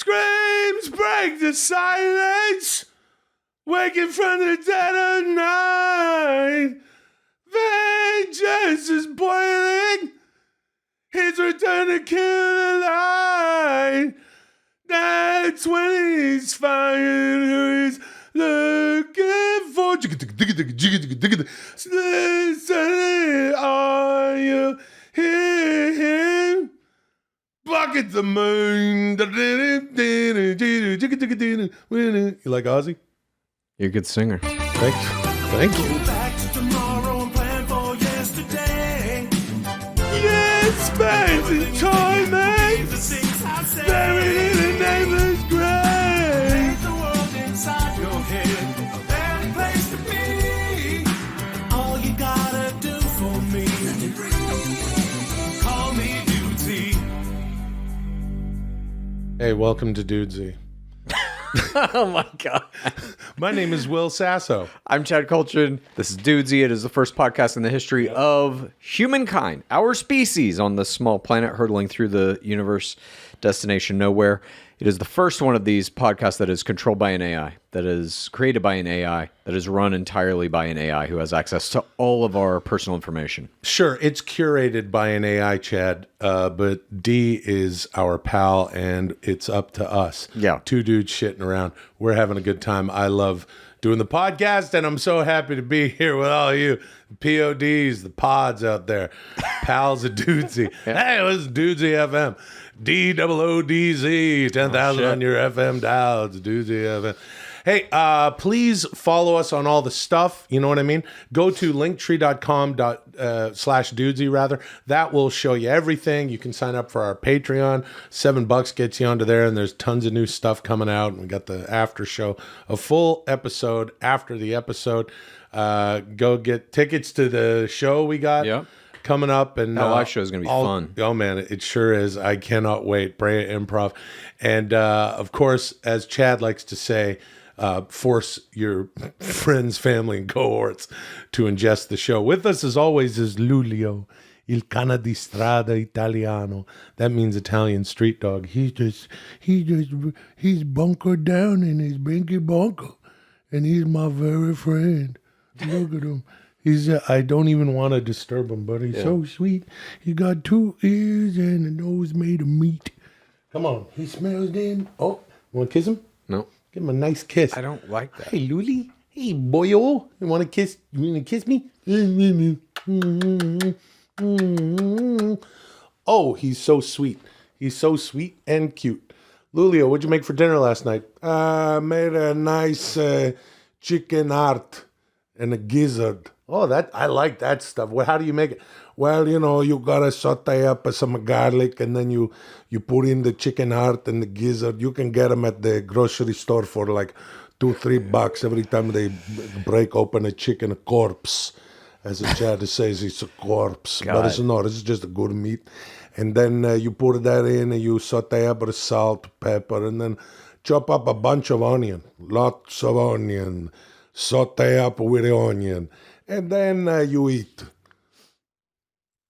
Screams break the silence. Waking from the dead of night. Vengeance is boiling. He's returned to kill the light. That's when he's firing who he's looking for. Listen, are you hear him? Bucket the moon. You like Ozzy? You're a good singer. Thank you. Thank you. Go back to tomorrow and plan for yesterday. Yes, fans and torment. Buried in a nameless grave. The world inside your head. A better place to be. All you gotta do for me. Call me Dudesy. Hey, welcome to Dudesy. Oh my God. My name is Will Sasso. I'm Chad Kultgen. This is Dudesy. It is the first podcast in the history of humankind, our species on this small planet hurtling through the universe, destination nowhere. It is the first one of these podcasts that is controlled by an AI, that is created by an AI, that is run entirely by an AI who has access to all of our personal information. Sure, it's curated by an AI, Chad, but D is our pal, and it's up to us. Yeah. Two dudes shitting around. We're having a good time. I love doing the podcast, and I'm so happy to be here with all you PODs, the pods out there, pals of Dudesy. Hey, this is Dudesy FM. DOODZ, 10,000 on your FM dial. It's Dudesy FM. Hey, please follow us on all the stuff. You know what I mean? Go to linktree.com /Dudesy rather. That will show you everything. You can sign up for our Patreon. $7 gets you onto there, and there's tons of new stuff coming out. And we got the after show, a full episode after the episode. Go get tickets to the show we got. Yep. Coming up, and That live show is going to be fun. Oh man, it sure is. I cannot wait. Brea Improv, and of course, as Chad likes to say, force your friends, family, and cohorts to ingest the show. With us, as always, is Lulio, il cane di strada italiano. That means Italian street dog. He's bunkered down in his binky bunker, and he's my very friend. Look at him. I don't even want to disturb him, but he's so sweet. He got 2 ears and a nose made of meat. Come on, he smells them. Oh, you want to kiss him? No. Give him a nice kiss. I don't like that. Hey, Luli. Hey, boyo. You want to kiss? You want to kiss me? Oh, he's so sweet. He's so sweet and cute. Lulio, what'd you make for dinner last night? I made a nice chicken heart and a gizzard. Oh, I like that stuff. Well, how do you make it? Well, you gotta saute up some garlic, and then you put in the chicken heart and the gizzard. You can get them at the grocery store for like $2-3 every time they break open a chicken, a corpse. As the Chad says, it's a corpse. God. But it's not. It's just a good meat. And then you put that in, and you saute up with salt, pepper, and then chop up a bunch of onion. Lots of onion. Saute up with the onion. And then you eat.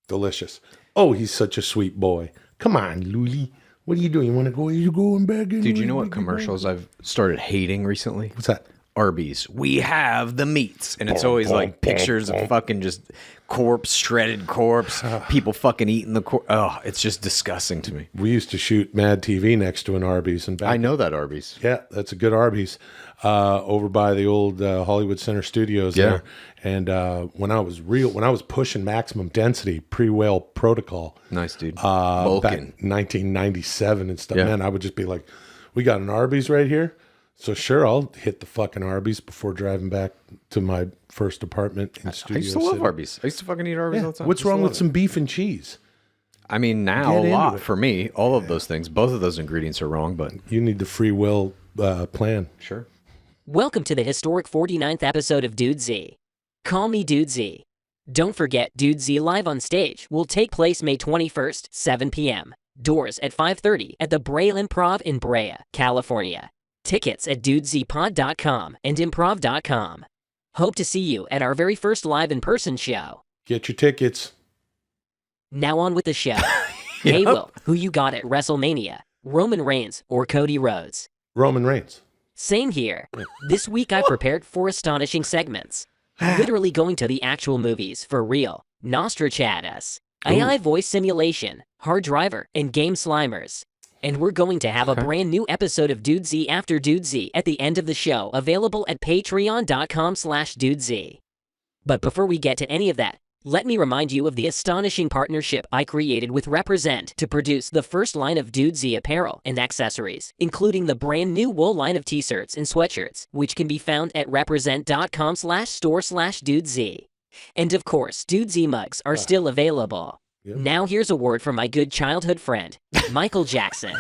Delicious. Oh, he's such a sweet boy. Come on, Luli. What are you doing? You want to go? Are you going back in? Dude, you know what commercials I've started hating recently? What's that? Arby's. We have the meats. And it's always like pictures of fucking just corpse, shredded corpse, people fucking eating the corpse. Oh, it's just disgusting to me. We used to shoot Mad TV next to an Arby's. And I know that Arby's. Yeah, that's a good Arby's. Over by the old Hollywood Center Studios there. And when I was pushing maximum density, pre-whale protocol. Nice, dude. Back Vulcan. in 1997 and stuff. Yeah. Man, I would just be like, we got an Arby's right here. So sure, I'll hit the fucking Arby's before driving back to my first apartment in Studio I used to love City. Arby's. I used to fucking eat Arby's Yeah. all the time. What's Just wrong with love some beef and cheese? it. I mean, now Get a into lot it. for me. All of those things. Both of those ingredients are wrong, but You need the free will plan. sure. Welcome to the historic 49th episode of Dudesy. Call me Dudesy. Don't forget, Dudesy Live on Stage will take place May 21st, 7 p.m. Doors at 5:30 at the Brea Improv in Brea, California. Tickets at dudesypod.com and improv.com. Hope to see you at our very first live in-person show. Get your tickets. Now on with the show. Hey, Will, who you got at WrestleMania? Roman Reigns or Cody Rhodes? Roman Reigns. Same here. This week I prepared 4 astonishing segments. Literally going to the actual movies, for real. Nostrachadus, AI voice simulation, hard driver, and game slimers. And we're going to have a brand new episode of Dudesy after Dudesy at the end of the show, available at patreon.com/Dudesy. But before we get to any of that, let me remind you of the astonishing partnership I created with Represent to produce the first line of Dudesy apparel and accessories, including the brand new wool line of t-shirts and sweatshirts, which can be found at represent.com/store/Dudesy. And of course, Dudesy mugs are still available. Yep. Now here's a word from my good childhood friend, Michael Jackson.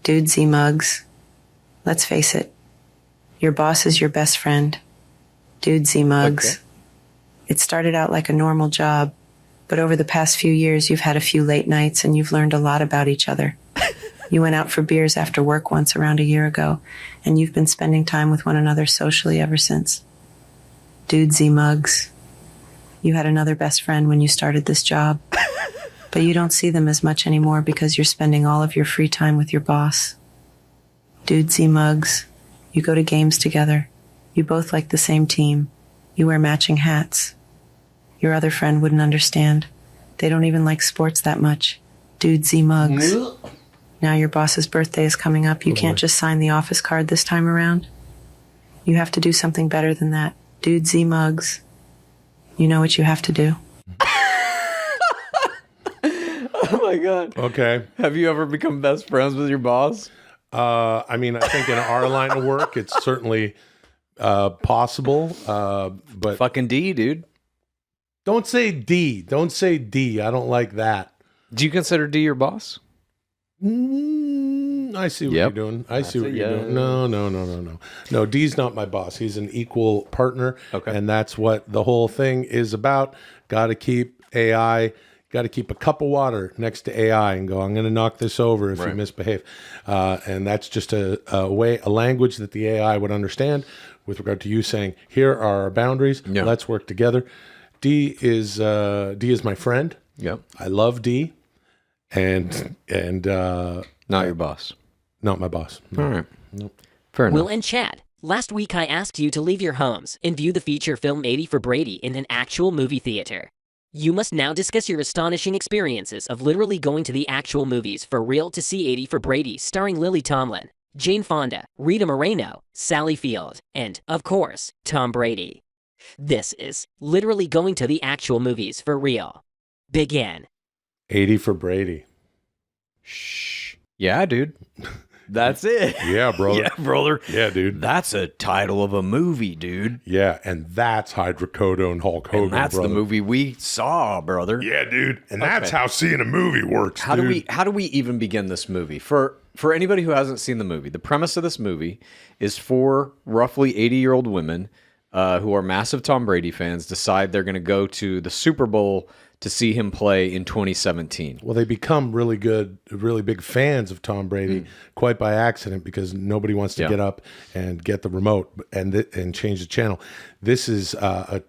Dudesy mugs. Let's face it, your boss is your best friend. Dudesy mugs. Okay. It started out like a normal job, but over the past few years, you've had a few late nights and you've learned a lot about each other. You went out for beers after work once around a year ago, and you've been spending time with one another socially ever since. Dudesy mugs. You had another best friend when you started this job, but you don't see them as much anymore because you're spending all of your free time with your boss. Dudesy mugs. You go to games together. You both like the same team. You wear matching hats. Your other friend wouldn't understand. They don't even like sports that much. Dudesy mugs. Now your boss's birthday is coming up. You can't just sign the office card this time around. You have to do something better than that. Dudesy mugs. You know what you have to do. Oh my God. Okay. Have you ever become best friends with your boss? I mean, I think in our line of work, it's certainly possible. But Fucking D, dude. don't say D. Don't say D. I don't like that. Do you consider D your boss? I see what Yep. you're doing. I see what a you're yes. doing. No. No, D's not my boss. He's an equal partner. Okay. And that's what the whole thing is about. Got to keep AI, got to keep a cup of water next to AI and go, I'm going to knock this over if you Right. misbehave. And that's just a language that the AI would understand with regard to you saying, here are our boundaries. Yeah. Let's work together. D is my friend. Yep. I love D. And Not your boss. not my boss. No. All right. Fair enough. Will and Chad, last week I asked you to leave your homes and view the feature film 80 for Brady in an actual movie theater. You must now discuss your astonishing experiences of literally going to the actual movies for real to see 80 for Brady, starring Lily Tomlin, Jane Fonda, Rita Moreno, Sally Field, and, of course, Tom Brady. This is literally going to the actual movies for real. Begin. 80 for Brady. Shh. Yeah, dude. That's it. Yeah, brother. Yeah, brother. Yeah, dude. That's a title of a movie, dude. Yeah, and that's Hydrocodone Hulk Hogan, And that's brother. the movie we saw, brother. Yeah, dude. And that's Okay. how seeing a movie works, How dude. do we even begin this movie? For anybody who hasn't seen the movie, the premise of this movie is 4 roughly 80-year-old women who are massive Tom Brady fans decide they're going to go to the Super Bowl to see him play in 2017. Well, they become really big fans of Tom Brady quite by accident because nobody wants to Yeah. get up and get the remote and change the channel. This is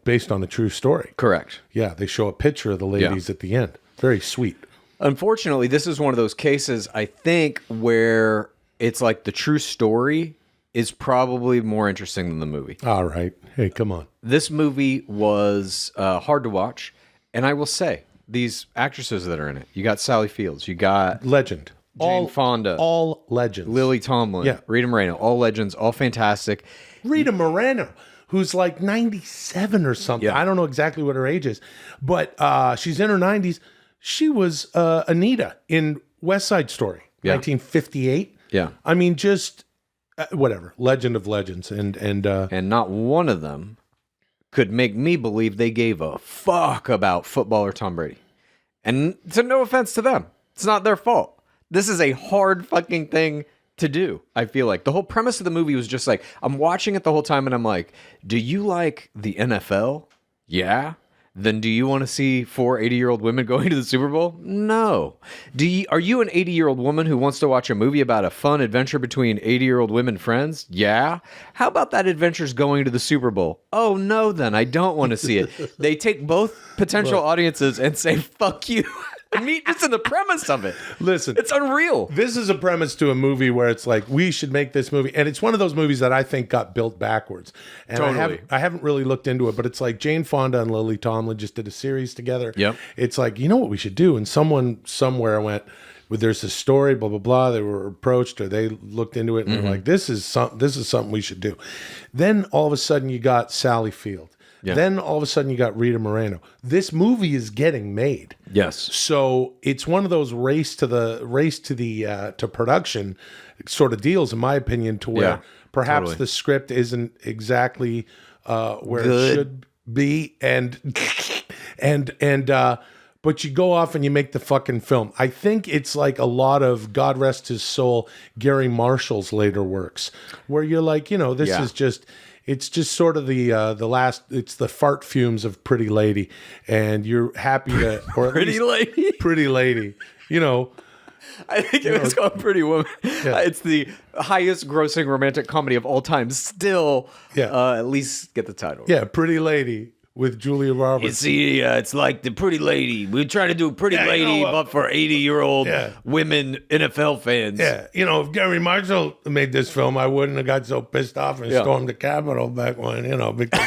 based on a true story. Correct. Yeah, they show a picture of the ladies at the end. Very sweet. Unfortunately, this is one of those cases, I think, where it's like the true story is probably more interesting than the movie. All right. Hey, come on. This movie was hard to watch. And I will say, these actresses that are in it, you got Sally Fields, you got Legend. Jane Fonda, All legends. Lily Tomlin, Yeah. Rita Moreno, all legends, all fantastic. Rita Moreno, who's like 97 or something. Yeah. I don't know exactly what her age is, but she's in her 90s. She was Anita in West Side Story, Yeah. 1958. Yeah. I mean, just whatever. Legend of legends. And not one of them could make me believe they gave a fuck about football or Tom Brady. And so no offense to them. It's not their fault. This is a hard fucking thing to do, I feel like. The whole premise of the movie was just like, I'm watching it the whole time and I'm like, do you like the NFL? Yeah. Then do you want to see 4 80-year-old women going to the Super Bowl? No. Are you an 80-year-old woman who wants to watch a movie about a fun adventure between 80-year-old women friends? Yeah. How about that adventure's going to the Super Bowl? Oh, no, then. I don't want to see it. They take both potential audiences and say, fuck you. I mean, just in the premise of it. Listen, It's unreal. this is a premise to a movie where it's like, we should make this movie. And it's one of those movies that I think got built backwards. And Totally. I haven't really looked into it, but it's like Jane Fonda and Lily Tomlin just did a series together. Yep. It's like, you know what we should do? And someone somewhere went, well, there's a story, blah, blah, blah. They were approached or they looked into it and they're like, this is something we should do. Then all of a sudden you got Sally Field. Yeah. Then all of a sudden you got Rita Moreno. This movie is getting made. Yes. So it's one of those race to production sort of deals, in my opinion, to where Yeah, perhaps totally. the script isn't exactly where Good. it should be, and but you go off and you make the fucking film. I think it's like a lot of, God rest his soul, Gary Marshall's later works, where you're like, this Yeah. is just. It's just sort of the last. It's the fart fumes of Pretty Lady, and you're happy to, or at Pretty least Lady. Pretty Lady. I think it was called Pretty Woman. It's the highest grossing romantic comedy of all time. Still, at least get the title. Yeah, Pretty Lady with Julia Roberts. See, it's like the Pretty Lady. We're trying to do Pretty Yeah, Lady, but for 80-year-old Yeah. women NFL fans. Yeah, if Gary Marshall made this film, I wouldn't have got so pissed off and stormed the Capitol back when, because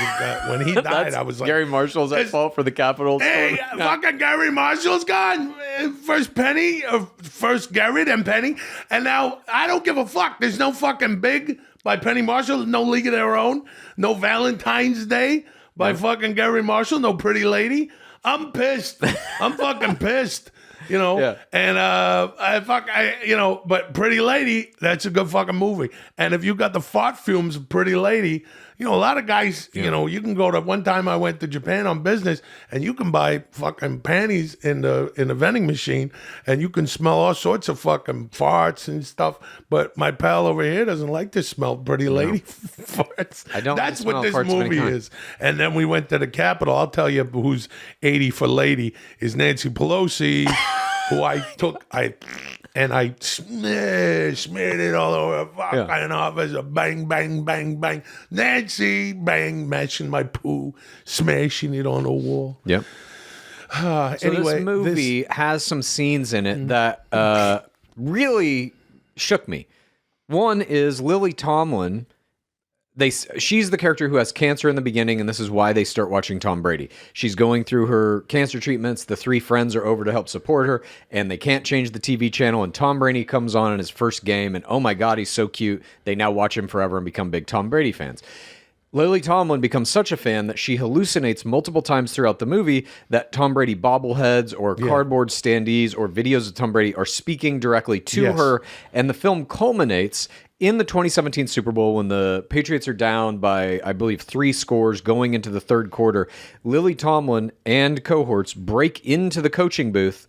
when he died, That's I was like, Gary Marshall's at It's- fault for the Capitol. hey, fucking Gary Marshall's gone. First Penny, first Gary, then Penny. And now I don't give a fuck. There's no fucking Big by Penny Marshall, no League of Their Own, no Valentine's Day by fucking Gary Marshall, no Pretty Lady. I'm pissed. I'm fucking pissed. Yeah. And but Pretty Lady, that's a good fucking movie. And if you got the fart fumes of Pretty Lady, a lot of guys, you can go to, one time I went to Japan on business and you can buy fucking panties in the vending machine and you can smell all sorts of fucking farts and stuff. But my pal over here doesn't like to smell Pretty Lady farts. I don't That's smell what this farts of any movie kind. is. And then we went to the Capitol. I'll tell you who's 80 for lady is Nancy Pelosi, who I smeared it all over the fucking office. Bang, bang, bang, bang. Nancy, bang, mashing my poo, smashing it on the wall. Yep. So Anyway, this movie has some scenes in it that really shook me. One is Lily Tomlin. She's the character who has cancer in the beginning, and this is why they start watching Tom Brady. She's going through her cancer treatments. The three friends are over to help support her, and they can't change the TV channel. And Tom Brady comes on in his first game, and oh my God, he's so cute. They now watch him forever and become big Tom Brady fans. Lily Tomlin becomes such a fan that she hallucinates multiple times throughout the movie that Tom Brady bobbleheads or cardboard standees or videos of Tom Brady are speaking directly to her. And the film culminates in the 2017 Super Bowl when the Patriots are down by, I believe, 3 scores going into the third quarter. Lily Tomlin and cohorts break into the coaching booth,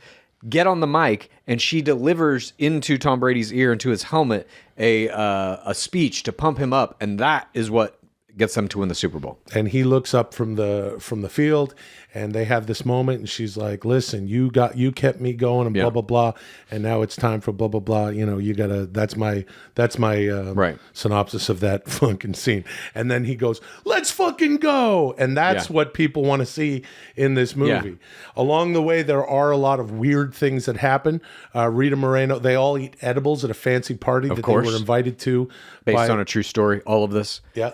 get on the mic, and she delivers into Tom Brady's ear, into his helmet, a speech to pump him up. And that is what gets them to win the Super Bowl. And he looks up from the field, and they have this moment, and she's like, "Listen, you kept me going, and blah blah blah, and now it's time for blah blah blah. You gotta. That's my Right. synopsis of that fucking scene." And then he goes, "Let's fucking go," and that's what people want to see in this movie. Yeah. Along the way, there are a lot of weird things that happen. Rita Moreno, they all eat edibles at a fancy party that course. they were invited to, Based on a true story, all of this. Yeah.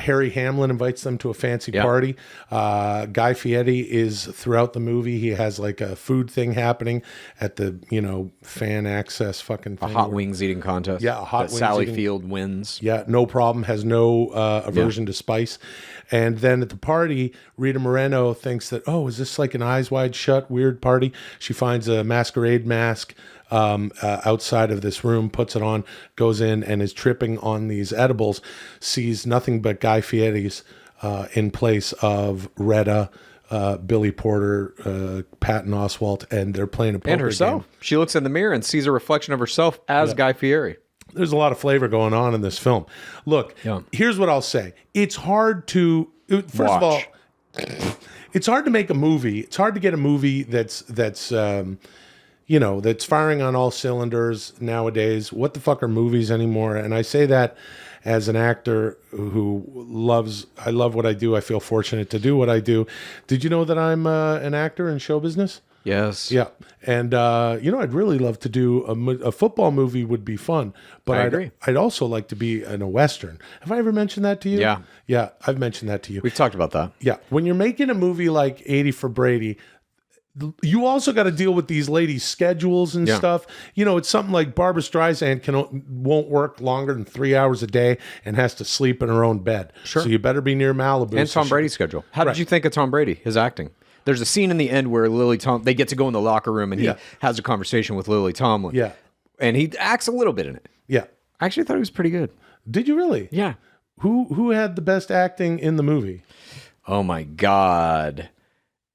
Harry Hamlin invites them to a fancy party. Guy Fieri is throughout the movie. He has like a food thing happening at the, fan access fucking thing. A hot wings eating contest. Yeah, a hot that wings Sally eating- Field wins. Yeah, no problem. Has no aversion to spice. And then at the party, Rita Moreno thinks that, oh, is this like an Eyes Wide Shut weird party? She finds a masquerade mask outside of this room, puts it on, goes in and is tripping on these edibles, sees nothing but Guy Fieri's in place of Retta, Billy Porter, Patton Oswalt, and they're playing a poker And herself. game. She looks in the mirror and sees a reflection of herself as Guy Fieri. There's a lot of flavor going on in this film. Look, here's what I'll say. It's hard to, first of all, it's hard to make a movie. It's hard to get a movie that's firing on all cylinders nowadays. What the fuck are movies anymore? And I say that as an actor who I love what I do. I feel fortunate to do what I do. Did you know that I'm an actor in show business? Yes. Yeah. And, I'd really love to do a football movie would be fun, but I agree. I'd also like to be in a Western. Have I ever mentioned that to you? Yeah. Yeah, I've mentioned that to you. We've talked about that. Yeah. When you're making a movie like 80 for Brady, you also got to deal with these ladies' schedules and Yeah. stuff. It's something like Barbara Streisand won't work longer than 3 hours a day and has to sleep in her own bed. Sure. So you better be near Malibu. And so Tom Brady's schedule. How Right. did you think of Tom Brady, his acting? There's a scene in the end where they get to go in the locker room and he Yeah. has a conversation with Lily Tomlin. Yeah. And he acts a little bit in it. Yeah. I actually thought he was pretty good. Did you really? Yeah. Who had the best acting in the movie? Oh my God.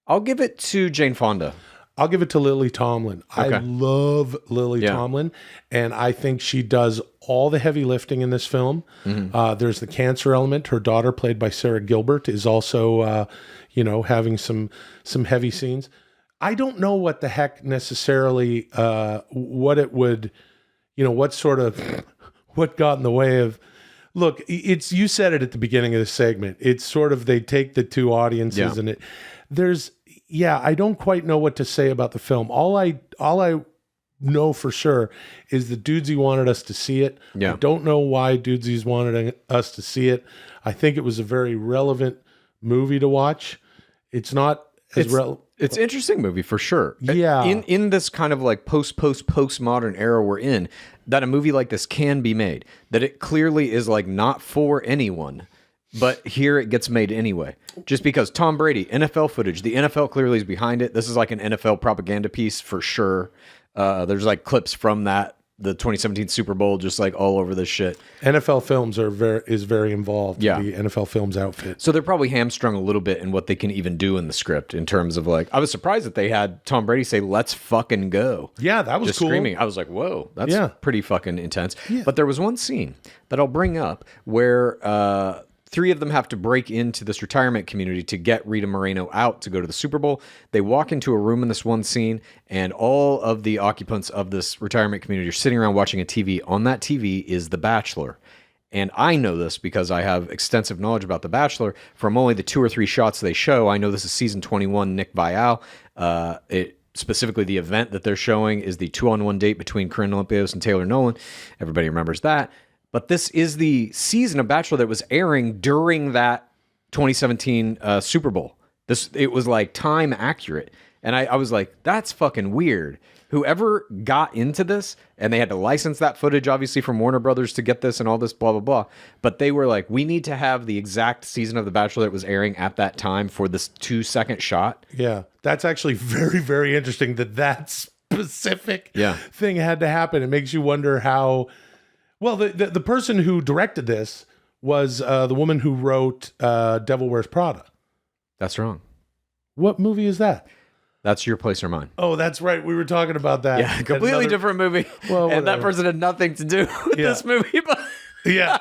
I'll give it to Jane Fonda. I'll give it to Lily Tomlin. Okay. I love Lily Yeah. Tomlin, and I think she does all the heavy lifting in this film. There's the cancer element. Her daughter, played by Sarah Gilbert, is also, having some heavy scenes. I don't know what the heck necessarily, what it would, what got in the way of. Look, you said it at the beginning of the segment. It's sort of, they take the two audiences and I don't quite know what to say about the film. All I know for sure is that Dudesy wanted us to see it. Yeah. I don't know why Dudesy's wanted us to see it. I think it was a very relevant movie to watch. It's not as relevant. It's an interesting movie for sure. Yeah. In this kind of like postmodern era we're in, that a movie like this can be made. That it clearly is like not for anyone, but here it gets made anyway. Just because Tom Brady, NFL footage, the NFL clearly is behind it. This is like an NFL propaganda piece for sure. There's like clips from the 2017 Super Bowl, just like all over this shit. NFL Films is very involved. Yeah. The NFL Films outfit. So they're probably hamstrung a little bit in what they can even do in the script in terms of like, I was surprised that they had Tom Brady say, "Let's fucking go." Yeah, that was just cool. screaming. I was like, whoa, that's Yeah. pretty fucking intense. But there was one scene that I'll bring up where three of them have to break into this retirement community to get Rita Moreno out to go to the Super Bowl. They walk into a room in this one scene, and all of the occupants of this retirement community are sitting around watching a TV. On that TV is The Bachelor. And I know this because I have extensive knowledge about The Bachelor. From only the 2 or 3 shots they show, I know this is season 21, Nick Viall. Specifically, the event that they're showing is the 2-on-1 date between Corinne Olympios and Taylor Nolan. Everybody remembers that. But this is the season of Bachelor that was airing during that 2017 Super Bowl. It was like time accurate. And I was like, that's fucking weird. Whoever got into this, and they had to license that footage, obviously, from Warner Brothers to get this and all this, blah, blah, blah. But they were like, we need to have the exact season of The Bachelor that was airing at that time for this 2-second shot. Yeah, that's actually very, very interesting that specific thing had to happen. It makes you wonder how. Well, the person who directed this was the woman who wrote Devil Wears Prada. That's wrong. What movie is that? That's Your Place or Mine. Oh, that's right. We were talking about that. Yeah, completely different movie. Well, and that whatever. person had nothing to do with this movie. But Yeah,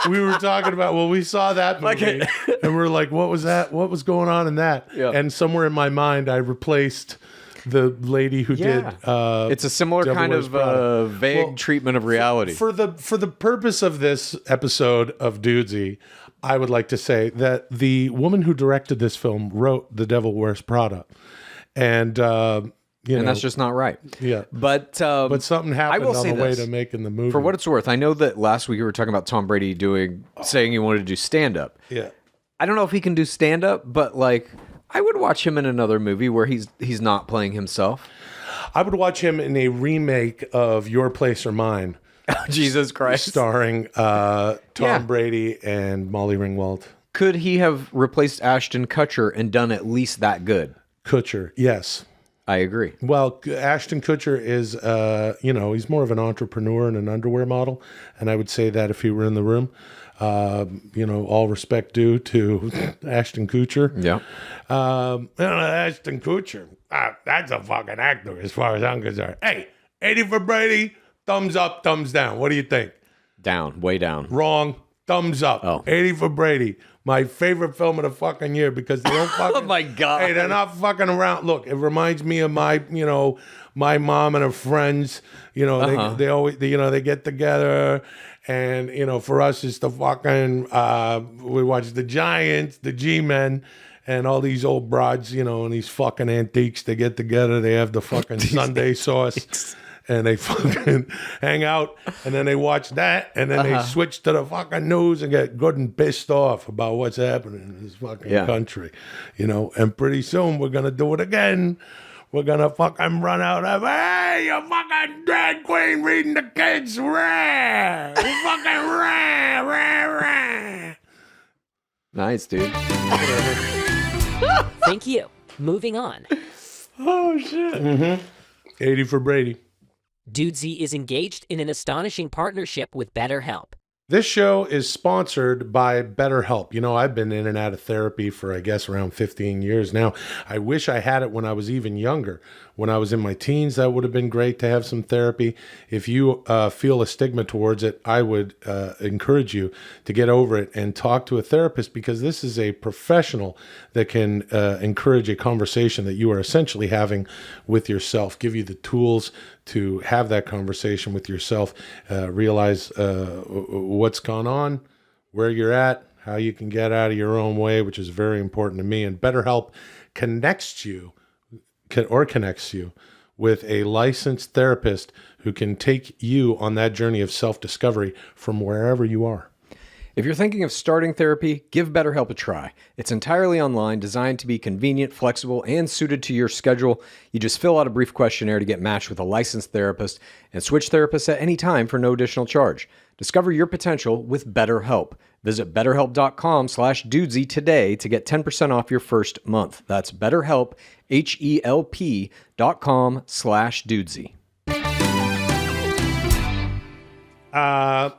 we were talking about. Well, we saw that movie, and we were like, "What was that? What was going on in that?" Yeah. And somewhere in my mind, I replaced the lady who did. It's a similar Devil kind Wears of Prada. vague treatment of reality. For the purpose of this episode of Dudesy, I would like to say that the woman who directed this film wrote The Devil Wears Prada, and and that's just not right. Yeah. But something happened will on say the way this. to making the movie. For what it's worth, I know that last week we were talking about Tom Brady saying he wanted to do stand-up. Yeah. I don't know if he can do stand-up, but like I would watch him in another movie where he's not playing himself. I would watch him in a remake of Your Place or Mine, Jesus Christ. starring Tom Brady and Molly Ringwald. Could he have replaced Ashton Kutcher and done at least that good? Kutcher, yes. I agree. Well, Ashton Kutcher is, he's more of an entrepreneur and an underwear model. And I would say that if he were in the room, all respect due to Ashton Kutcher. Yeah. Ashton Kutcher, that's a fucking actor as far as I'm concerned. Hey, 80 for Brady, thumbs up, thumbs down. What do you think? Down, way down. Wrong. Thumbs up. Oh. 80 for Brady. My favorite film of the fucking year because they don't fucking. Oh my God. Hey, they're not fucking around. Look, it reminds me of my mom and her friends. They always, they get together, and for us, it's the fucking. We watch the Giants, the G-Men, And all these old broads, and these fucking antiques, they get together, they have the fucking Sunday sauce, and they fucking hang out, and then they watch that, and then they switch to the fucking news and get good and pissed off about what's happening in this fucking country, and pretty soon we're going to do it again. We're going to fucking run out of, hey, you fucking drag queen reading the kids, rah, you fucking rah, rah, rah. Nice, dude. Thank you. Moving on. Oh, shit. 80 for Brady. Dudesy is engaged in an astonishing partnership with BetterHelp. This show is sponsored by BetterHelp. I've been in and out of therapy for, I guess, around 15 years now. I wish I had it when I was even younger. When I was in my teens, that would have been great to have some therapy. If you feel a stigma towards it, I would encourage you to get over it and talk to a therapist, because this is a professional that can encourage a conversation that you are essentially having with yourself, give you the tools to have that conversation with yourself, realize what's gone on, where you're at, how you can get out of your own way, which is very important to me. And BetterHelp connects you with a licensed therapist who can take you on that journey of self-discovery from wherever you are. If you're thinking of starting therapy, give BetterHelp a try. It's entirely online, designed to be convenient, flexible, and suited to your schedule. You just fill out a brief questionnaire to get matched with a licensed therapist and switch therapists at any time for no additional charge. Discover your potential with BetterHelp. Visit betterhelp.com/dudesy today to get 10% off your first month. That's BetterHelp, HELP.com/dudesy.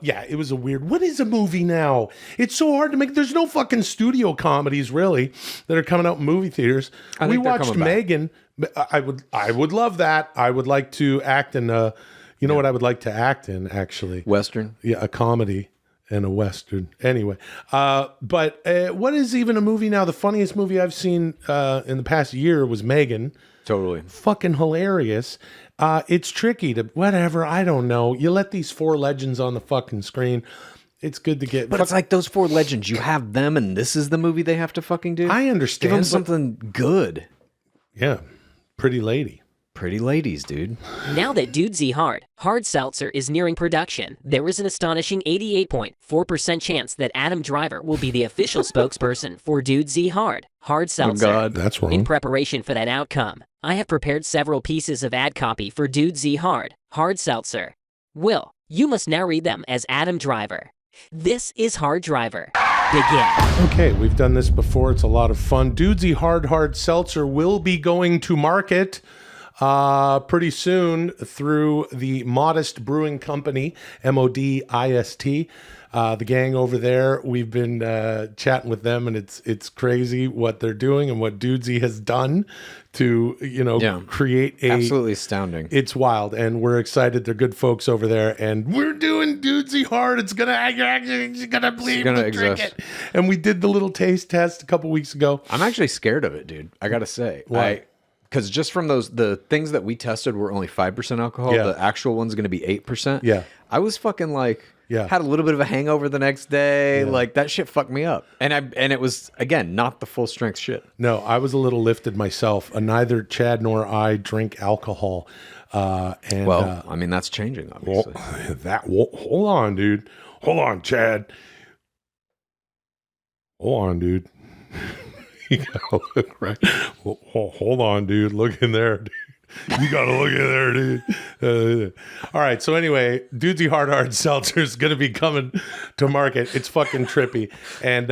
Yeah, it was a weird. What is a movie now? It's so hard to make. There's no fucking studio comedies really that are coming out in movie theaters. I We think they're watched coming back. Megan. I would love that. I would like to act in a. You know what I would like to act in, actually? Western. Yeah, a comedy and a Western. Anyway, but what is even a movie now? The funniest movie I've seen in the past year was Megan. Totally. Fucking hilarious. It's tricky to, whatever, I don't know. You let these four legends on the fucking screen. It's good to get. But it's like those four legends. You have them, and this is the movie they have to fucking do. I understand. Give them but- something good. Yeah. Pretty lady. Pretty ladies, dude. Now that Dudesy Hard Seltzer is nearing production, there is an astonishing 88.4% chance that Adam Driver will be the official spokesperson for Dudesy Hard Seltzer. Oh, God. That's wrong. In preparation for that outcome, I have prepared several pieces of ad copy for Dudesy Hard Seltzer. Will, you must now read them as Adam Driver. This is Hard Driver. Begin. Okay, we've done this before. It's a lot of fun. Dudesy Hard Seltzer will be going to market pretty soon through the Modest Brewing Company, MODIST. The gang over there, we've been chatting with them, and it's crazy what they're doing and what Dudesy has done to create a Absolutely astounding. It's wild, and we're excited. They're good folks over there, and we're doing Dudesy Hard. You're actually gonna believe gonna to drink exist. it. And we did the little taste test a couple weeks ago. I'm actually scared of it, dude. I gotta say. Why? Because just from the things that we tested were only 5% alcohol. Yeah. The actual one's going to be 8%. Yeah. I was fucking like, Yeah. had a little bit of a hangover the next day. Like that shit fucked me up. And it was, again, not the full strength shit. No, I was a little lifted myself. Neither Chad nor I drink alcohol. I mean, that's changing, obviously. Hold on, dude. Hold on, Chad. Hold on, dude. You gotta look right. Hold on, dude. Look in there, dude. You gotta look in there, dude. All right. So anyway, Dudesy Hard Seltzer is gonna be coming to market. It's fucking trippy, and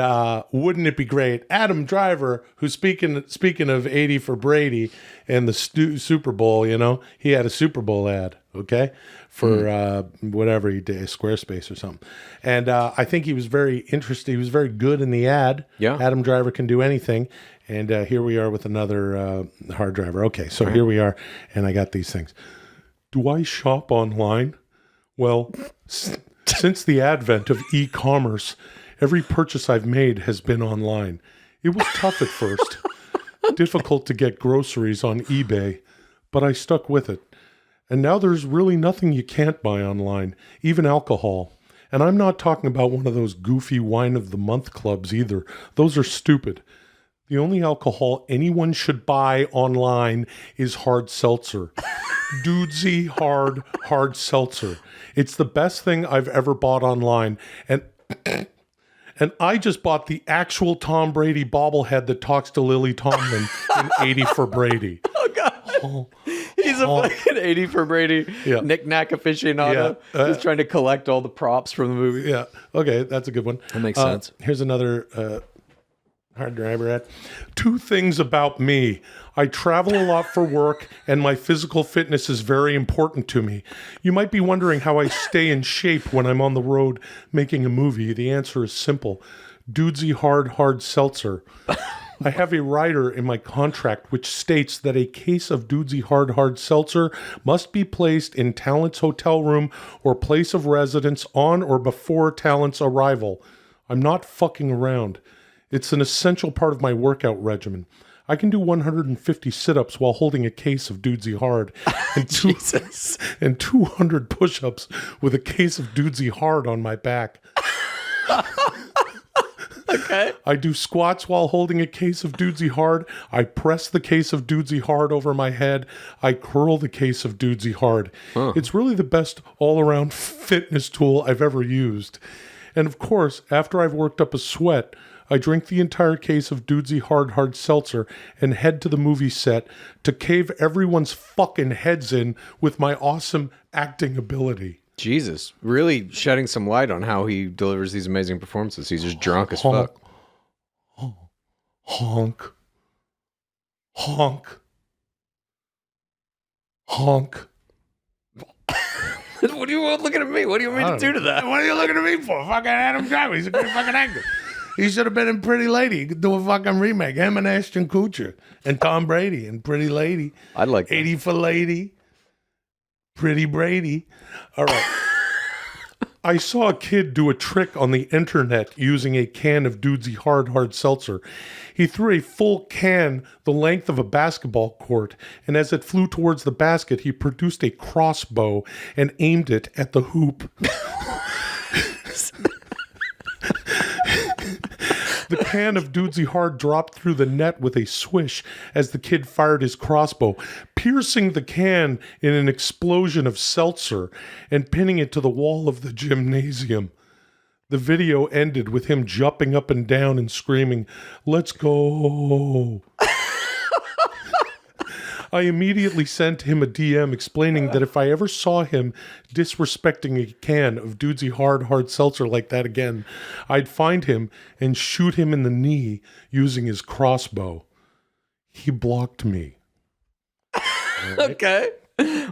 wouldn't it be great? Adam Driver, who's speaking of 80 for Brady and the Super Bowl, he had a Super Bowl ad. Okay. For whatever he did, Squarespace or something. And I think he was very interested. He was very good in the ad. Yeah. Adam Driver can do anything. And here we are with another Hard Driver. Okay, so here we are, and I got these things. Do I shop online? Well, since the advent of e-commerce, every purchase I've made has been online. It was tough at first. Difficult to get groceries on eBay, but I stuck with it. And now there's really nothing you can't buy online, even alcohol. And I'm not talking about one of those goofy wine of the month clubs either. Those are stupid. The only alcohol anyone should buy online is hard seltzer. Dudesy hard seltzer. It's the best thing I've ever bought online. And I just bought the actual Tom Brady bobblehead that talks to Lily Tomlin in 80 for Brady. Oh, God. He's a fucking 80 for Brady knick-knack aficionado. Yeah. He's trying to collect all the props from the movie. Yeah. Okay, that's a good one. That makes sense. Here's another hard driver ad. 2 things about me. I travel a lot for work, and my physical fitness is very important to me. You might be wondering how I stay in shape when I'm on the road making a movie. The answer is simple. Dudesy hard seltzer. I have a rider in my contract which states that a case of Dudesy hard seltzer must be placed in talent's hotel room or place of residence on or before talent's arrival. I'm not fucking around. It's an essential part of my workout regimen. I can do 150 sit-ups while holding a case of Dudesy Hard and 200 push-ups with a case of Dudesy Hard on my back. Okay. I do squats while holding a case of Dudesy Hard. I press the case of Dudesy Hard over my head. I curl the case of Dudesy Hard. It's really the best all-around fitness tool I've ever used. And of course, after I've worked up a sweat, I drink the entire case of Dudesy hard seltzer and head to the movie set to cave everyone's fucking heads in with my awesome acting ability. Jesus. Really shedding some light on how he delivers these amazing performances. He's just drunk as fuck. Honk. Honk. Honk. What do you want looking at me? What do you want me to do to that? What are you looking at me for? Fucking Adam Driver. He's a great fucking actor. He should have been in Pretty Lady. He could do a fucking remake. Him and Ashton Kutcher and Tom Brady and Pretty Lady. I'd like that. 80 for Lady. Pretty Brady. All right. I saw a kid do a trick on the internet using a can of Dudesy hard seltzer. He threw a full can the length of a basketball court, and as it flew towards the basket, he produced a crossbow and aimed it at the hoop. The can of Dudesy Hard dropped through the net with a swish as the kid fired his crossbow, piercing the can in an explosion of seltzer and pinning it to the wall of the gymnasium. The video ended with him jumping up and down and screaming, "Let's go." I immediately sent him a DM explaining that if I ever saw him disrespecting a can of Dudesy hard seltzer like that again, I'd find him and shoot him in the knee using his crossbow. He blocked me. Right. Okay.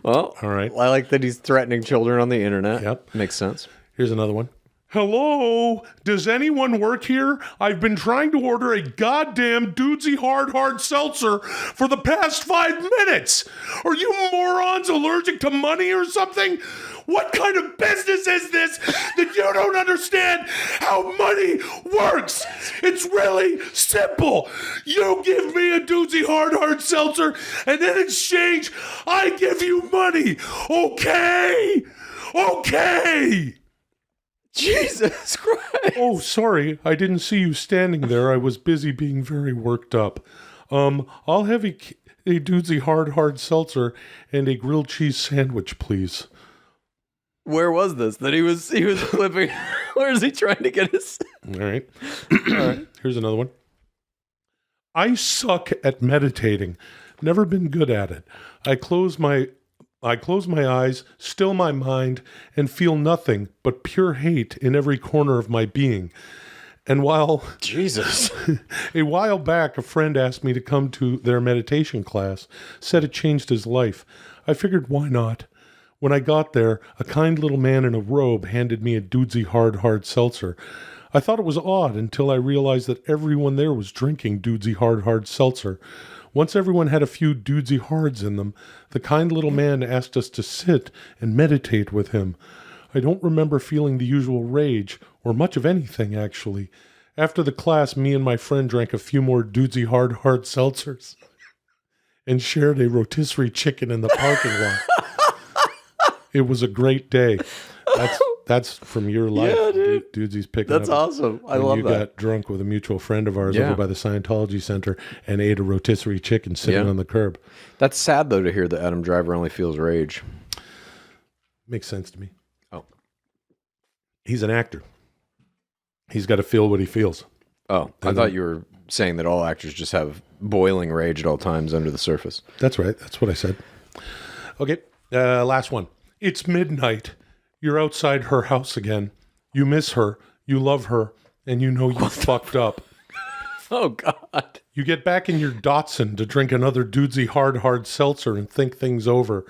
Well, all right. I like that he's threatening children on the internet. Yep. Makes sense. Here's another one. Hello? Does anyone work here? I've been trying to order a goddamn Dudesy hard seltzer for the past 5 minutes. Are you morons allergic to money or something? What kind of business is this that you don't understand how money works? It's really simple. You give me a Dudesy hard seltzer, and in exchange, I give you money. Okay? Okay. Jesus Christ. Oh, sorry. I didn't see you standing there. I was busy being very worked up. I'll have a Dudesy hard seltzer and a grilled cheese sandwich, please. Where was this? That he was flipping. Where is he trying to get his? All right. All right. Here's another one. I suck at meditating. Never been good at it. I close my eyes, still my mind, and feel nothing but pure hate in every corner of my being. And while Jesus, a while back, a friend asked me to come to their meditation class, said it changed his life. I figured, why not? When I got there, a kind little man in a robe handed me a Dudesy hard seltzer. I thought it was odd until I realized that everyone there was drinking Dudesy hard seltzer. Once everyone had a few Dudesy Hards in them, the kind little man asked us to sit and meditate with him. I don't remember feeling the usual rage, or much of anything, actually. After the class, me and my friend drank a few more Dudesy hard seltzers and shared a rotisserie chicken in the parking lot. It was a great day. That's from your life. Yeah, dude. Dudesy's picking That's up. awesome. I when love you that. got drunk with a mutual friend of ours Yeah. over by the Scientology Center and ate a rotisserie chicken sitting Yeah. on the curb. That's sad, though, to hear that Adam Driver only feels rage. Makes sense to me. Oh. He's an actor. He's got to feel what he feels. Oh, I thought you were saying that all actors just have boiling rage at all times under the surface. That's right. That's what I said. Okay. Last one. It's midnight. You're outside her house again. You miss her. You love her. And you know you fucked up. Oh, God. You get back in your Datsun to drink another Dudesy hard seltzer and think things over.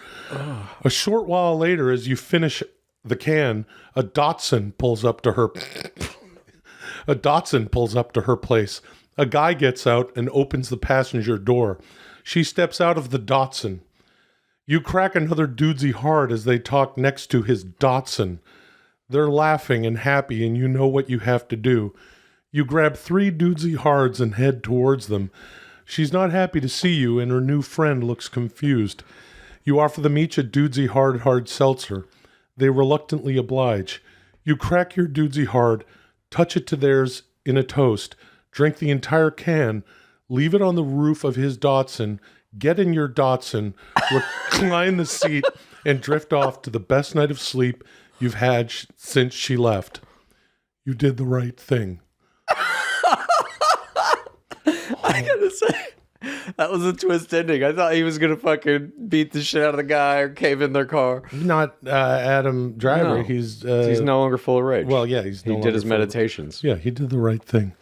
A short while later, as you finish the can, a Datsun pulls up to her. A Datsun pulls up to her place. A guy gets out and opens the passenger door. She steps out of the Datsun. You crack another Dudesy hard as they talk next to his Datsun. They're laughing and happy, and you know what you have to do. You grab 3 Dudesy hards and head towards them. She's not happy to see you, and her new friend looks confused. You offer them each a Dudesy hard seltzer. They reluctantly oblige. You crack your Dudesy hard, touch it to theirs in a toast, drink the entire can, leave it on the roof of his Datsun, get in your Datsun, recline the seat, and drift off to the best night of sleep you've had since she left. You did the right thing. I gotta say, that was a twist ending. I thought he was gonna fucking beat the shit out of the guy or cave in their car. Not Adam Driver. No. He's no longer full of rage. well, yeah, he did his meditations. Yeah, he did the right thing.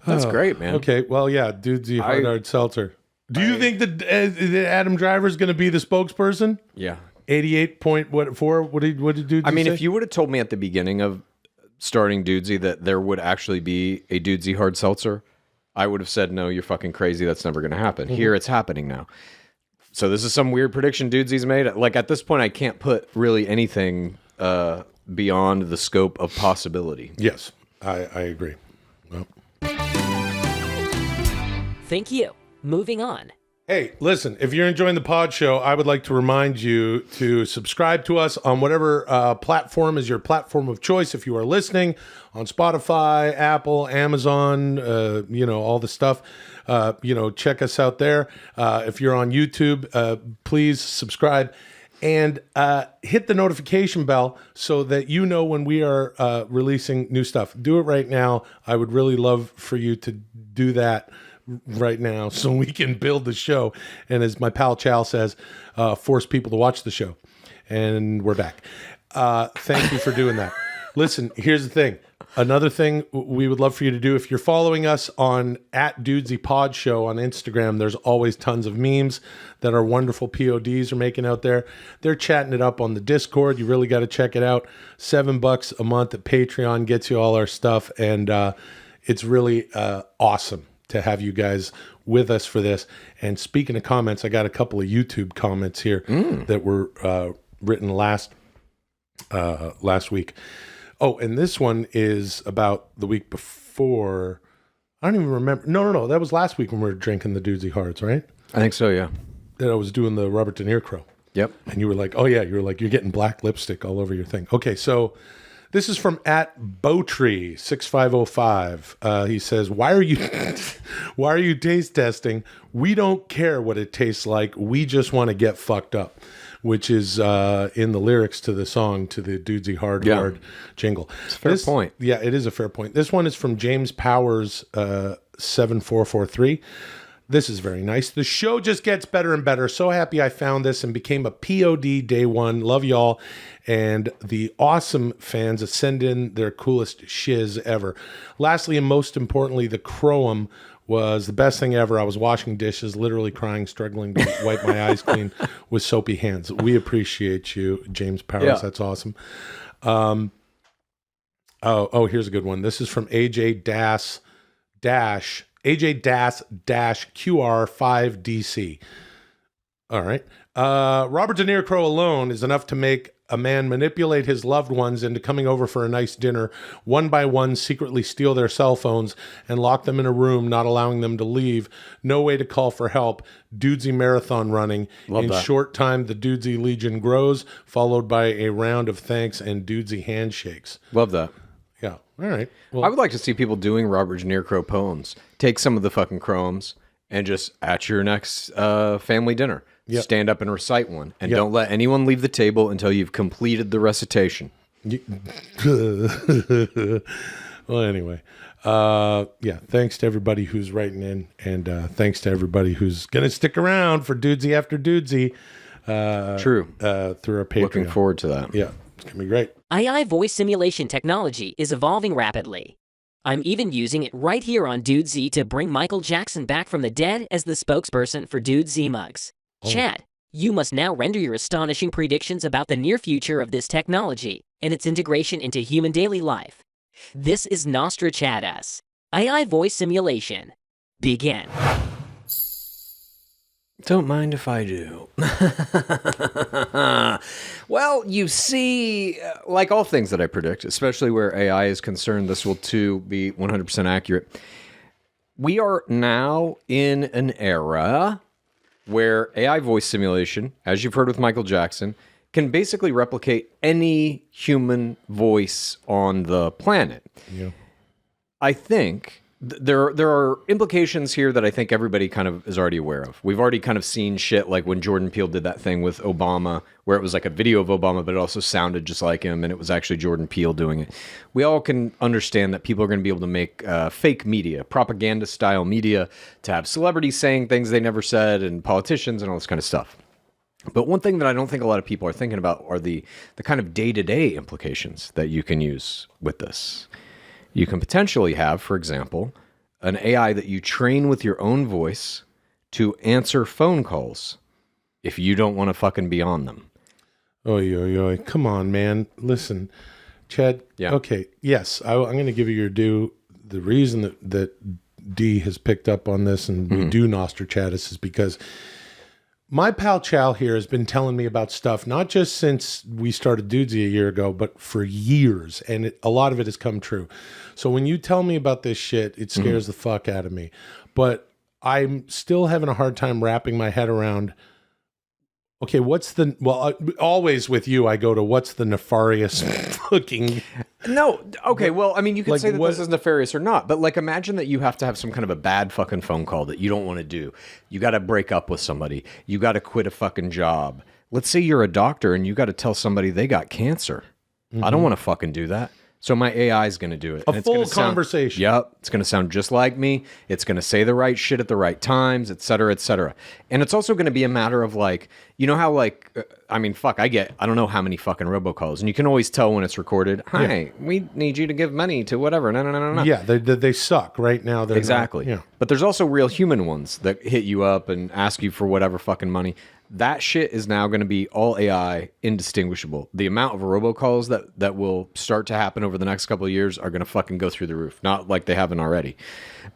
That's great, man. Okay, well, yeah, Dudesy hard seltzer. Do you think that Adam Driver is going to be the spokesperson? Yeah. 88.4. What did Dudesy I mean, say? if you would have told me at the beginning of starting Dudesy that there would actually be a Dudesy hard seltzer, I would have said, no, you're fucking crazy. That's never going to happen. Here, it's happening now. So this is some weird prediction Dudesy's made. Like, at this point, I can't put really anything beyond the scope of possibility. Yes, I agree. Well. Thank you. Moving on. Hey, listen, if you're enjoying the pod show, I would like to remind you to subscribe to us on whatever platform is your platform of choice. If you are listening on Spotify, Apple, Amazon, all the stuff, check us out there. If you're on YouTube, please subscribe and hit the notification bell so that you know when we are releasing new stuff. Do it right now. I would really love for you to do that right now so we can build the show. And as my pal Chow says, force people to watch the show. And we're back. Thank you for doing that. Listen, here's the thing. Another thing we would love for you to do, if you're following us on @Dudesy Show on Instagram, there's always tons of memes that our wonderful PODs are making out there. They're chatting it up on the Discord. You really got to check it out. $7 a month at Patreon gets you all our stuff. And it's really awesome to have you guys with us for this. And speaking of comments, I got a couple of YouTube comments here that were written last week. Oh, and this one is about the week before. I don't even remember. No. That was last week when we were drinking the Dudesy Hards, right? I think so, yeah. That I was doing the Robert De Niro crow. Yep. And you were like, oh, yeah. You were like, you're getting black lipstick all over your thing. Okay, so this is from @Bowtree6505. He says, why are you taste testing? We don't care what it tastes like. We just want to get fucked up, which is in the lyrics to the song, to the Dudesy Hard jingle. It's a fair point. Yeah, it is a fair point. This one is from James Powers 7443. This is very nice. The show just gets better and better. So happy I found this and became a POD day one. Love y'all. And the awesome fans that send in their coolest shiz ever. Lastly, and most importantly, the Crow'em was the best thing ever. I was washing dishes, literally crying, struggling to wipe my eyes clean with soapy hands. We appreciate you, James Powers. Yeah. That's awesome. Here's a good one. This is from AJ-QR5DC. All right. Robert De Niro crow alone is enough to make a man manipulate his loved ones into coming over for a nice dinner, one by one secretly steal their cell phones and lock them in a room, not allowing them to leave. No way to call for help. Dudesy marathon running. In short time, the Dudesy Legion grows, followed by a round of thanks and Dudesy handshakes. Love that. Yeah. All right. Well, I would like to see people doing Robert De Niro poems. Take some of the fucking chromes and just at your next family dinner, stand up and recite one. And don't let anyone leave the table until you've completed the recitation. Well, anyway. Thanks to everybody who's writing in. And thanks to everybody who's going to stick around for Dudesy after Dudesy. True. Through our Patreon. Looking forward to that. Yeah. It's going to be great. AI voice simulation technology is evolving rapidly. I'm even using it right here on Dudesy to bring Michael Jackson back from the dead as the spokesperson for Dudesy mugs. Chad, you must now render your astonishing predictions about the near future of this technology and its integration into human daily life. This is Nostrachadus. AI voice simulation. Begin. Don't mind if I do. Well, you see, like all things that I predict, especially where AI is concerned, this will too be 100% accurate. We are now in an era where AI voice simulation, as you've heard with Michael Jackson, can basically replicate any human voice on the planet. Yeah. I think there are implications here that I think everybody kind of is already aware of. We've already kind of seen shit like when Jordan Peele did that thing with Obama, where it was like a video of Obama, but it also sounded just like him, and it was actually Jordan Peele doing it. We all can understand that people are going to be able to make fake media, propaganda-style media, to have celebrities saying things they never said, and politicians and all this kind of stuff. But one thing that I don't think a lot of people are thinking about are the kind of day-to-day implications that you can use with this. You can potentially have, for example, an AI that you train with your own voice to answer phone calls if you don't want to fucking be on them. Oy. Come on, man. Listen, Chad. Yeah. Okay. Yes, I'm going to give you your due. The reason that D has picked up on this and we do Nostrachadus is because my pal Chow here has been telling me about stuff, not just since we started Dudesy a year ago, but for years. And a lot of it has come true. So when you tell me about this shit, it scares the fuck out of me. But I'm still having a hard time wrapping my head around, okay, always with you, I go to what's the nefarious fucking... No, okay, well, I mean, you could say that this is nefarious or not, but like imagine that you have to have some kind of a bad fucking phone call that you don't want to do. You got to break up with somebody. You got to quit a fucking job. Let's say you're a doctor and you got to tell somebody they got cancer. I don't want to fucking do that. So my AI is going to do it. A full conversation. Yep. It's going to sound just like me. It's going to say the right shit at the right times, et cetera, et cetera. And it's also going to be a matter of like, you know how like, I don't know how many fucking robocalls. And you can always tell when it's recorded. Hi, we need you to give money to whatever. No. Yeah, they suck right now. Exactly. But there's also real human ones that hit you up and ask you for whatever fucking money. That shit is now going to be all AI, indistinguishable. The amount of robocalls that will start to happen over the next couple of years are going to fucking go through the roof. Not like they haven't already.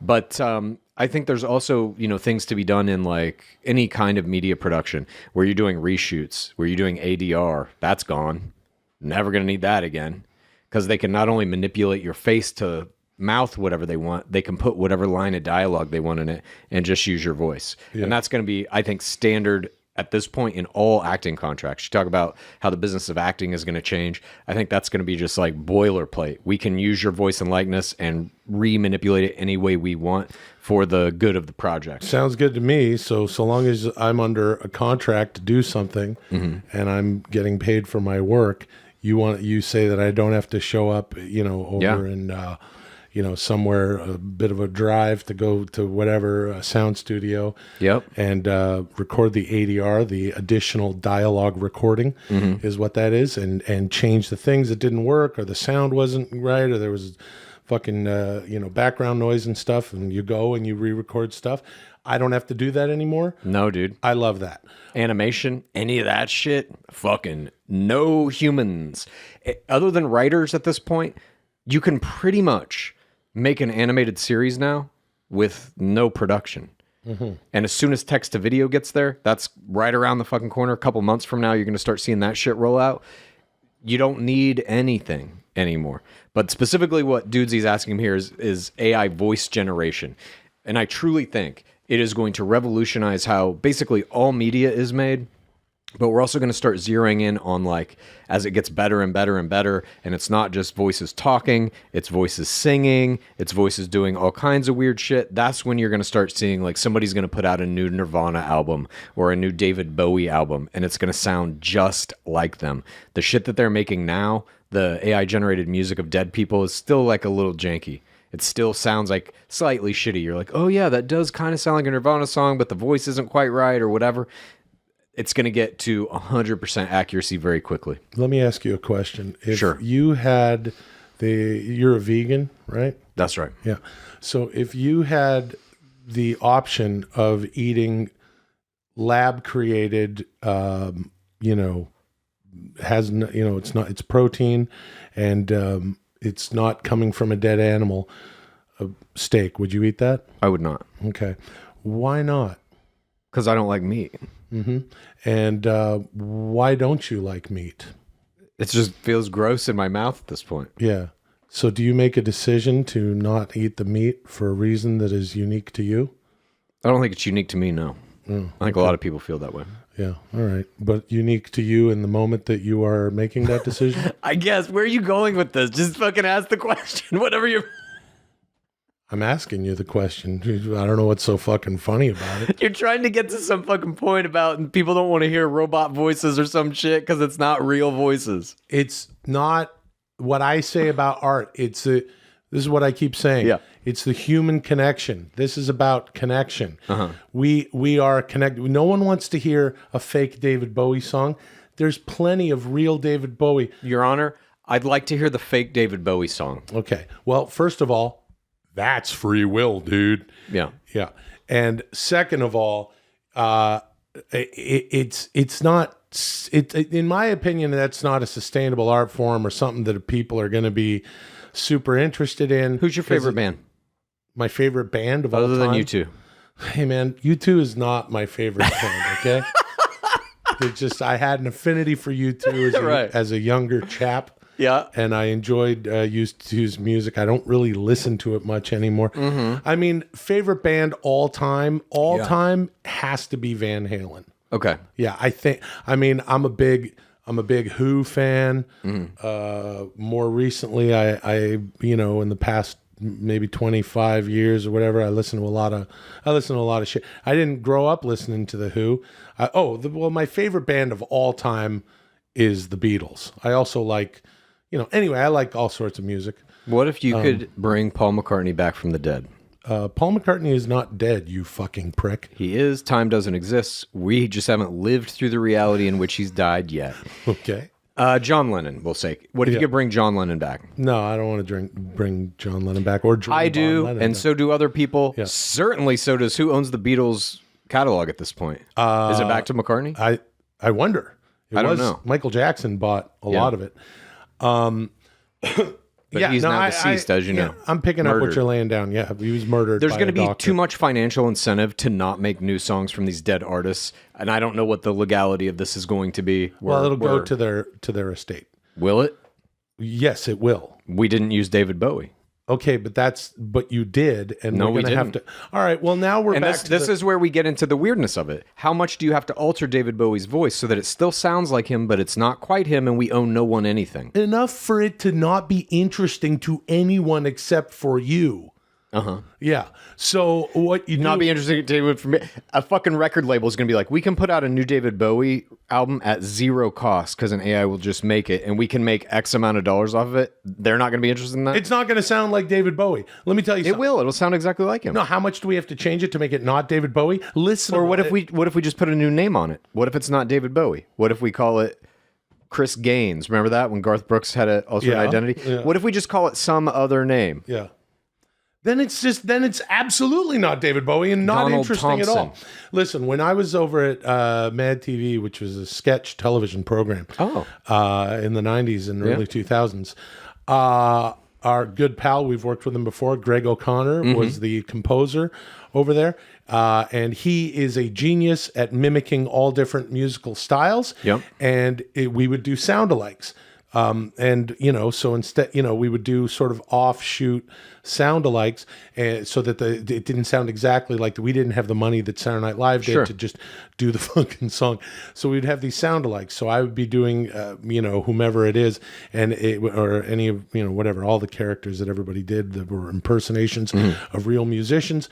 But I think there's also, things to be done in like any kind of media production where you're doing reshoots, where you're doing ADR. That's gone. Never going to need that again. Because they can not only manipulate your face to mouth whatever they want, they can put whatever line of dialogue they want in it and just use your voice. Yeah. And that's going to be, I think, standard at this point in all acting contracts. You talk about how the business of acting is going to change. I think that's going to be just like boilerplate. We can use your voice and likeness and re-manipulate it any way we want for the good of the project. Sounds good to me. So long as I'm under a contract to do something and I'm getting paid for my work, you say that I don't have to show up, over in somewhere, a bit of a drive to go to whatever a sound studio. Yep. And record the ADR, the additional dialogue recording is what that is, and change the things that didn't work, or the sound wasn't right, or there was fucking background noise and stuff, and you go and you re-record stuff. I don't have to do that anymore. No, dude. I love that. Animation, any of that shit, fucking no humans. Other than writers at this point, you can pretty much make an animated series now with no production. And as soon as text to video gets there, that's right around the fucking corner. A couple months from now, you're going to start seeing that shit roll out. You don't need anything anymore. But specifically what Dudesy's asking here is AI voice generation. And I truly think it is going to revolutionize how basically all media is made. But we're also going to start zeroing in on, like, as it gets better and better and better, and it's not just voices talking, it's voices singing, it's voices doing all kinds of weird shit. That's when you're going to start seeing, like, somebody's going to put out a new Nirvana album or a new David Bowie album, and it's going to sound just like them. The shit that they're making now, the AI-generated music of dead people, is still, like, a little janky. It still sounds like slightly shitty. You're like, oh yeah, that does kind of sound like a Nirvana song, but the voice isn't quite right or whatever. It's going to get to 100% accuracy very quickly. Let me ask you a question. If Sure. you had you're a vegan, right? That's right. Yeah. So if you had the option of eating lab created, it's protein and it's not coming from a dead animal, steak, would you eat that? I would not. Okay. Why not? Because I don't like meat. And why don't you like meat? It just feels gross in my mouth at this point. Yeah. So do you make a decision to not eat the meat for a reason that is unique to you? I don't think it's unique to me, no. I think a lot of people feel that way. Yeah. All right. But unique to you in the moment that you are making that decision? I guess. Where are you going with this? Just fucking ask the question. Whatever you're... I'm asking you the question. I don't know what's so fucking funny about it. You're trying to get to some fucking point about, and people don't want to hear robot voices or some shit because it's not real voices. It's not what I say about art. This is what I keep saying. Yeah. It's the human connection. This is about connection. We are connected. No one wants to hear a fake David Bowie song. There's plenty of real David Bowie. Your Honor, I'd like to hear the fake David Bowie song. Okay. Well, first of all, that's free will, dude. Yeah. Yeah. And second of all, it's not. In my opinion, that's not a sustainable art form or something that people are going to be super interested in. Who's your favorite band? My favorite band of all time? Other than U2. Hey, man, U2 is not my favorite band, okay? I had an affinity for U2 Right. as a younger chap. Yeah. And I enjoyed U2's music. I don't really listen to it much anymore. I mean, favorite band all time has to be Van Halen. Okay. Yeah, I'm a big Who fan. More recently, I in the past maybe 25 years or whatever, I listen to a lot of shit. I didn't grow up listening to the Who. My favorite band of all time is the Beatles. I also like, anyway, I like all sorts of music. What if you could bring Paul McCartney back from the dead? Paul McCartney is not dead, you fucking prick. He is. Time doesn't exist. We just haven't lived through the reality in which he's died yet. Okay. John Lennon, we'll say. What if you could bring John Lennon back? No, I don't want to bring John Lennon back or John I do, Lennon and back. so do other people. Yeah. Certainly so does who owns the Beatles catalog at this point. Is it back to McCartney? I wonder. I don't know. Michael Jackson bought a lot of it. But he's now deceased, as you know. I'm picking up what Murdered. you're laying down. Yeah, he was murdered. There's going going to be too much financial incentive to not make new songs from these dead artists, and I don't know what the legality of this is going to be. Well, it'll go to their estate. Will it? Yes, it will. We didn't use David Bowie. Okay, but you did, and No, we're we going to have didn't. to. All right, well now we're And back. this is where we get into the weirdness of it. How much do you have to alter David Bowie's voice so that it still sounds like him, but it's not quite him, and we owe no one anything? enough for it to not be interesting to anyone except for you. Yeah. So what you Not do, be interesting to David for me. A fucking record label is going to be like, we can put out a new David Bowie album at zero cost because an AI will just make it, and we can make X amount of dollars off of it. They're not going to be interested in that. it's not going to sound like David Bowie. Let me tell you It something. will. It'll sound exactly like him. No, how much do we have to change it to make it not David Bowie? Listen. Or what if we just put a new name on it? What if it's not David Bowie? What if we call it Chris Gaines? Remember that when Garth Brooks had an alternate identity? Yeah. What if we just call it some other name? Yeah. Then it's absolutely not David Bowie and not Donald interesting at all. Thompson. Listen, when I was over at Mad TV, which was a sketch television program, in the 90s and early 2000s, our good pal, we've worked with him before, Greg O'Connor, was the composer over there. And he is a genius at mimicking all different musical styles. Yep. And we would do sound-alikes. And, so instead, we would do sort of offshoot sound-alikes so that it didn't sound exactly like we didn't have the money that Saturday Night Live did to just do the fucking song. So we'd have these sound-alikes. So I would be doing, whomever it is, or any of, whatever, all the characters that everybody did that were impersonations of real musicians.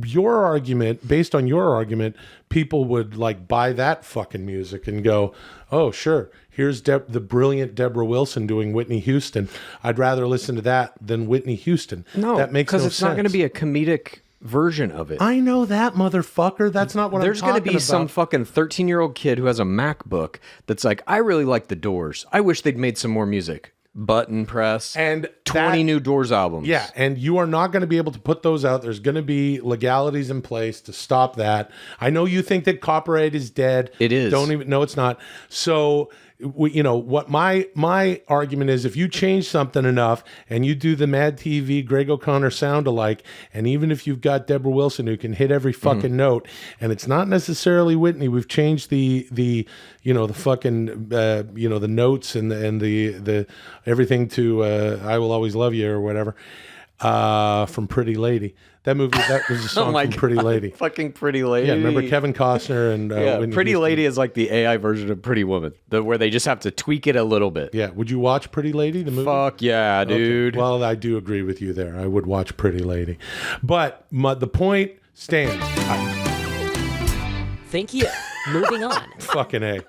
Your argument, based on your argument, people would like buy that fucking music and go, oh, sure. Here's the brilliant Deborah Wilson doing Whitney Houston. I'd rather listen to that than Whitney Houston. No, that makes because no it's sense. not going to be a comedic version of it. I know that, motherfucker. That's not what There's I'm talking going to be some fucking 13-year-old kid who has a MacBook that's like, I really like the Doors. I wish they'd made some more music. Button press. And 20 new Doors albums. Yeah, and you are not going to be able to put those out. There's going to be legalities in place to stop that. I know you think that copyright is dead. It is. No, it's not. So, what my argument is, if you change something enough and you do the Mad TV Greg O'Connor sound alike, and even if you've got Deborah Wilson who can hit every fucking note, and it's not necessarily Whitney, we've changed the fucking the notes and the everything to I Will Always Love You or whatever from Pretty Lady. That movie, that was a song from Pretty Lady. Fucking Pretty Lady. Yeah, remember Kevin Costner and Whitney Pretty Houston. Lady is like the AI version of Pretty Woman, where they just have to tweak it a little bit. Yeah, would you watch Pretty Lady, the movie? Fuck yeah, dude. Okay. Well, I do agree with you there. I would watch Pretty Lady. But the point stands. Thank you. Moving on. Fucking A.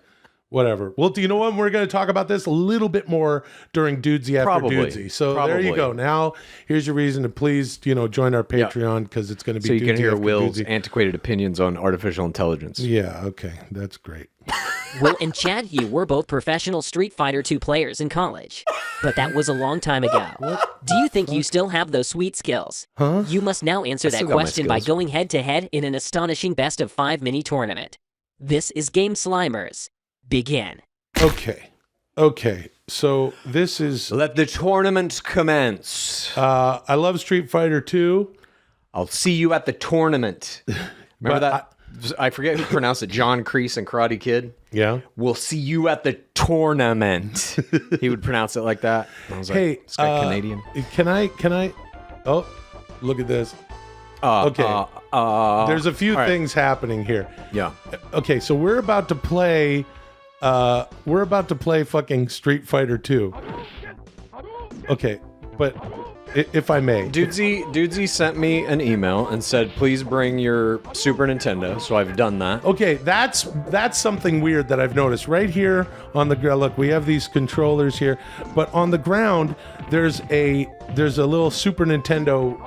Whatever. Well, do you know what? We're going to talk about this a little bit more during Dudesy after Probably. Dudesy. So there you go. Now, here's your reason to please, join our Patreon because it's going to be So you can Dudesy hear after Will's Dudesy. antiquated opinions on artificial intelligence. Yeah, okay. That's great. Will and Chad Hugh were both professional Street Fighter 2 players in college. But that was a long time ago. Do you think you still have those sweet skills? Huh? You must now answer still that got my question by skills. going head-to-head in an astonishing best-of-5 mini tournament. This is Game Slimers. Begin. Okay. So this is... Let the tournament commence. I love Street Fighter 2. I'll see you at the tournament. Remember that? I forget who pronounced it. John Kreese and Karate Kid. Yeah. We'll see you at the tournament. He would pronounce it like that. I was like, Hey, this guy Canadian. Can I... Oh, look at this. Okay. There's a few all right. things happening here. Yeah. Okay, so we're about to play fucking Street Fighter 2. Okay, but if I may. Dudesy sent me an email and said, please bring your Super Nintendo. So I've done that. Okay, that's something weird that I've noticed. Right here on the ground, look, we have these controllers here, but on the ground there's a little Super Nintendo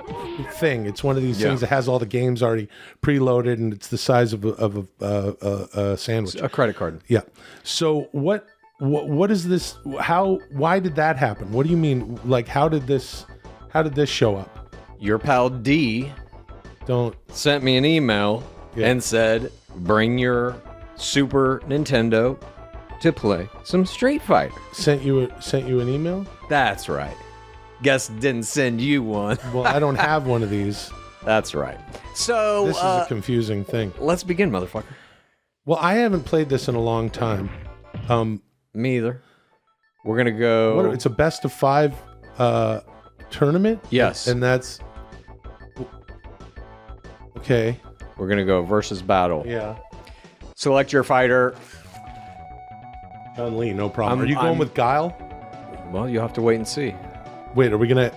thing. It's one of these things that has all the games already preloaded, and it's the size of a sandwich. A credit card. Yeah. So what is this? Why did that happen? What do you mean? Like, how did this show up? Your pal D Don't. sent me an email and said, bring your Super Nintendo to play some Street Fighter. Sent you an email? That's right. Guess didn't send you one. Well, I don't have one of these. That's right. So This is a confusing thing. let's begin, motherfucker. Well, I haven't played this in a long time. Me either. We're gonna go. It's a best of 5 tournament? Yes. And that's okay. We're gonna go versus battle. Yeah. Select your fighter. Chun Li, no problem. Are you I'm- going with Guile? Well, you'll have to wait and see. Wait, are we gonna?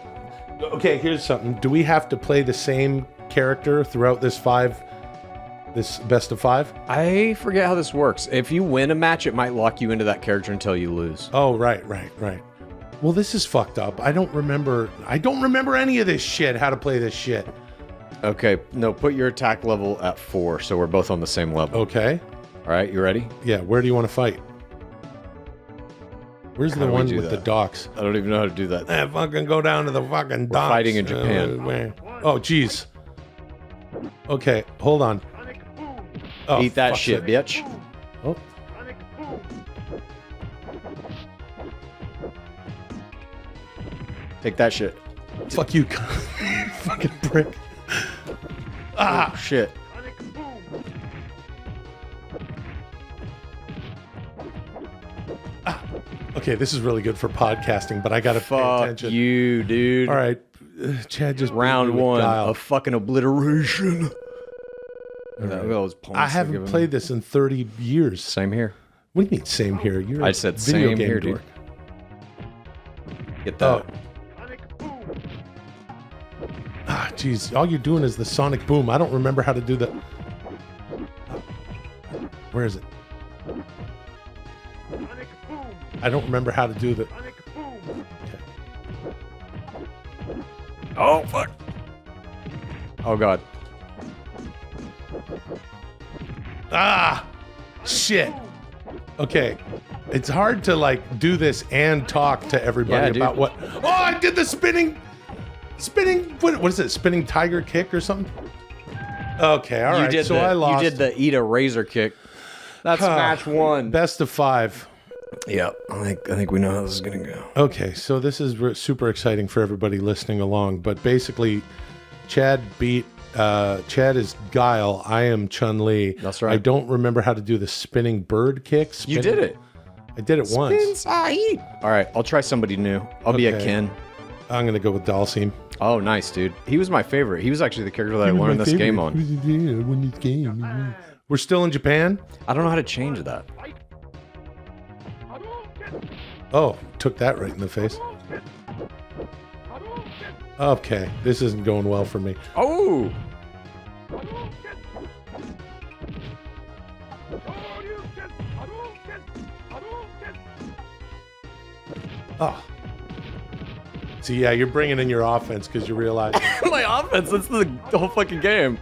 Okay, here's something. Do we have to play the same character throughout this best of 5? I forget how this works. If you win a match, it might lock you into that character until you lose. Oh, right. Well, this is fucked up. I don't remember any of this shit. How to play this shit? Okay, no, put your attack level at 4, so we're both on the same level. Okay. All right, you ready? Yeah. Where do you want to fight? Where's How the do we one do with the that? docks? I don't even know how to do that. Fucking go down to the fucking docks. fighting in Japan. Where? Oh, jeez. Okay, hold on. Oh, Eat that fuck's shit, sake. bitch. Oh. Take that shit. Fuck you, fucking prick. Ah, shit. Okay. Okay, this is really good for podcasting, but I gotta pay Fuck attention. you, dude. All right, Chad just beat Round me with one guile. of fucking obliteration. Those points I they're haven't giving played me. this in 30 years. Same here. What do you mean, same here? You're I a said video same game here, dork. dude. Get that. Ah, jeez. All you're doing is the sonic boom. I don't remember how to do the... Where is it? I don't remember how to do the... Okay. Oh, fuck. Oh, God. Ah! Shit. Okay. It's hard to, like, do this and talk to everybody Yeah, about dude. what... Oh, I did the spinning... What is it? Spinning tiger kick or something? Okay, all right. So I lost. You did the eat a razor kick. That's match one. Best of 5. Yeah, I think we know how this is gonna go. Okay, so this is super exciting for everybody listening along. But basically, Chad beat... Chad is Guile. I am Chun-Li. That's right. I don't remember how to do the spinning bird kick. You did it. I did it once. All right, I'll try somebody new. I'll be a Okay. Ken. I'm going to go with Dalsim. Oh, nice, dude. He was my favorite. He was actually the character that I learned this game on. We're still in Japan? I don't know how to change that. Oh, took that right in the face. Okay, this isn't going well for me. Oh! Oh. So yeah, you're bringing in your offense because you realize... My offense, that's the whole fucking game.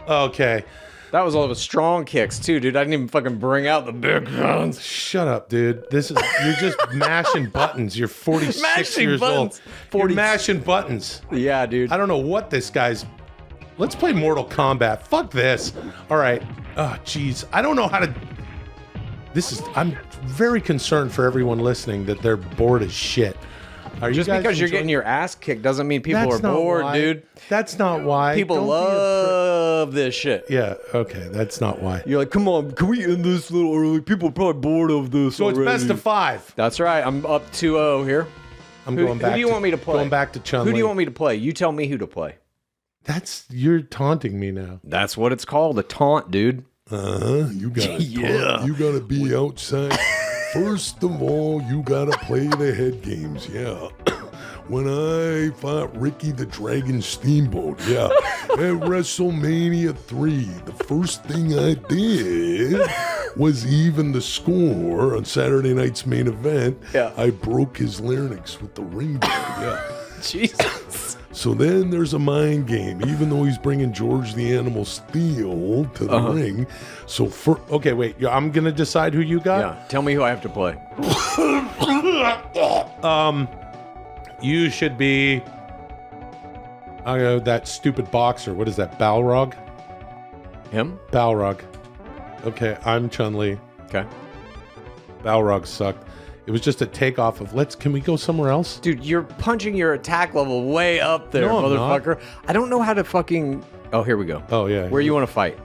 Okay. That was all of his strong kicks, too, dude. I didn't even fucking bring out the big guns. Shut up, dude. This is... You're just mashing buttons. You're 46 Mashing years buttons. old. You're mashing buttons. Yeah, dude. I don't know what this guy's... Let's play Mortal Kombat. Fuck this. All right. Oh, jeez. I don't know how to... This is... I'm very concerned for everyone listening that they're bored as shit. Are Just you guys because you're enjoying- getting your ass kicked doesn't mean people That's are not bored, why. dude. That's not why. People Don't be a love this shit. Yeah, okay. That's not why. You're like, come on, can we end this a little early? People are probably bored of this So it's best of 5. That's right. I'm up 2-0 here. I'm Who- going back who do you want me to play? Going back to Chun-Li. Who do you want me to play? You tell me who to play. You're taunting me now. That's what it's called, a taunt, dude. You gotta you gotta be outside. First of all, you gotta play the head games, yeah. When I fought Ricky the Dragon Steamboat, yeah, at WrestleMania 3, the first thing I did was even the score on Saturday night's main event. Yeah. I broke his larynx with the ring bell, yeah. Jesus. So then there's a mind game, even though he's bringing George the Animal Steel to the ring. So Okay, wait. I'm going to decide who you got? Yeah, tell me who I have to play. You should be... that stupid boxer. What is that? Balrog? Him? Balrog. Okay, I'm Chun-Li. Okay. Balrog sucked. It was just a takeoff of can we go somewhere else? Dude, you're punching your attack level way up there, No, I'm not. motherfucker. I don't know how to fucking... Oh, here we go. Oh, yeah. Where you want to fight?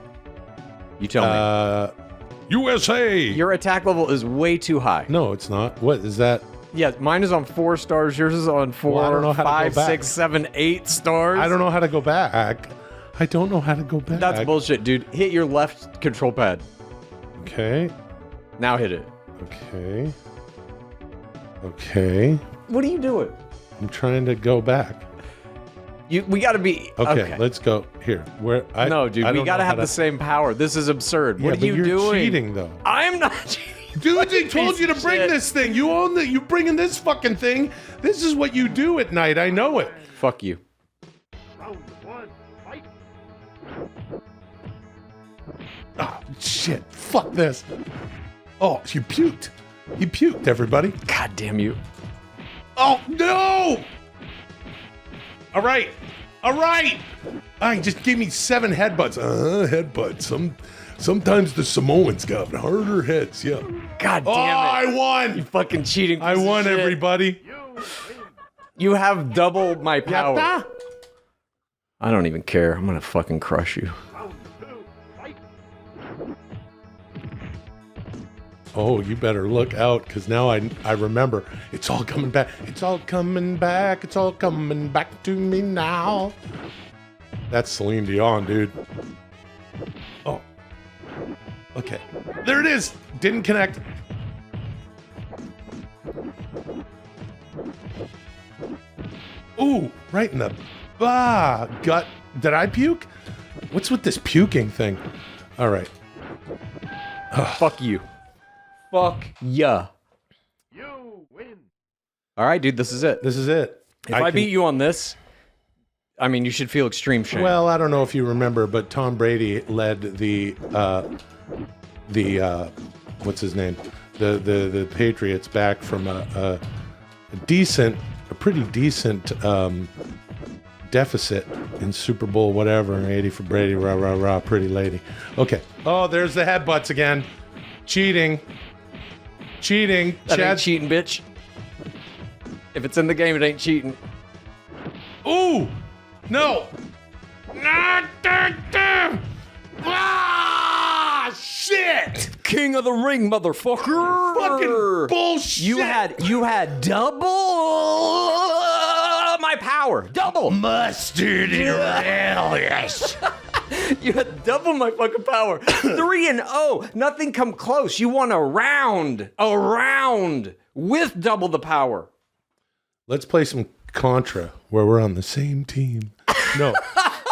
You tell me. USA! Your attack level is way too high. No, it's not. What is that? Yeah, mine is on 4 stars. Yours is on 4, Well, I don't know how to go 5, back. 6, 7, 8 stars. I don't know how to go back. I don't know how to go back. That's bullshit, dude. Hit your left control pad. Okay. Now hit it. Okay. Okay. What are you doing? I'm trying to go back. We got to be... Okay, let's go. Here. No, dude, we got to have the same power. This is absurd. Yeah, What are but you you're doing? cheating, though. I'm not cheating. Dude, they told Piece you to of bring shit. this thing. You own it. You bringing this fucking thing. This is what you do at night. I know it. Fuck you. Oh, shit. Fuck this. Oh, you puked. You puked, everybody. God damn you. Oh, no! All right. All right. I just gave me 7 headbutts. Headbutt. Sometimes the Samoans got harder heads, yeah. God Oh, damn it. I won. You fucking cheating I piece of won, shit. everybody. You have double my power. Yatta. I don't even care. I'm gonna fucking crush you. Oh, you better look out, because now I remember. It's all coming back. It's all coming back. It's all coming back to me now. That's Celine Dion, dude. Oh. Okay. There it is. Didn't connect. Ooh, right in the gut. Did I puke? What's with this puking thing? All right. Fuck you. Fuck ya. You win. All right, dude, this is it. This is it. If I beat you on this, I mean, you should feel extreme shame. Well, I don't know if you remember, but Tom Brady led the what's his name? The Patriots back from a pretty decent deficit in Super Bowl whatever, 80 for Brady, rah rah rah, pretty lady. Okay. Oh, there's the headbutts again. Cheating. That ain't cheating, bitch. If it's in the game, it ain't cheating. Ooh! No! Ah! Shit! King of the ring, motherfucker! Fucking bullshit! You had double my power. Double. Mustard and relish. You had double my fucking power. 3-0. Nothing come close. You won a round with double the power. Let's play some Contra where we're on the same team. No,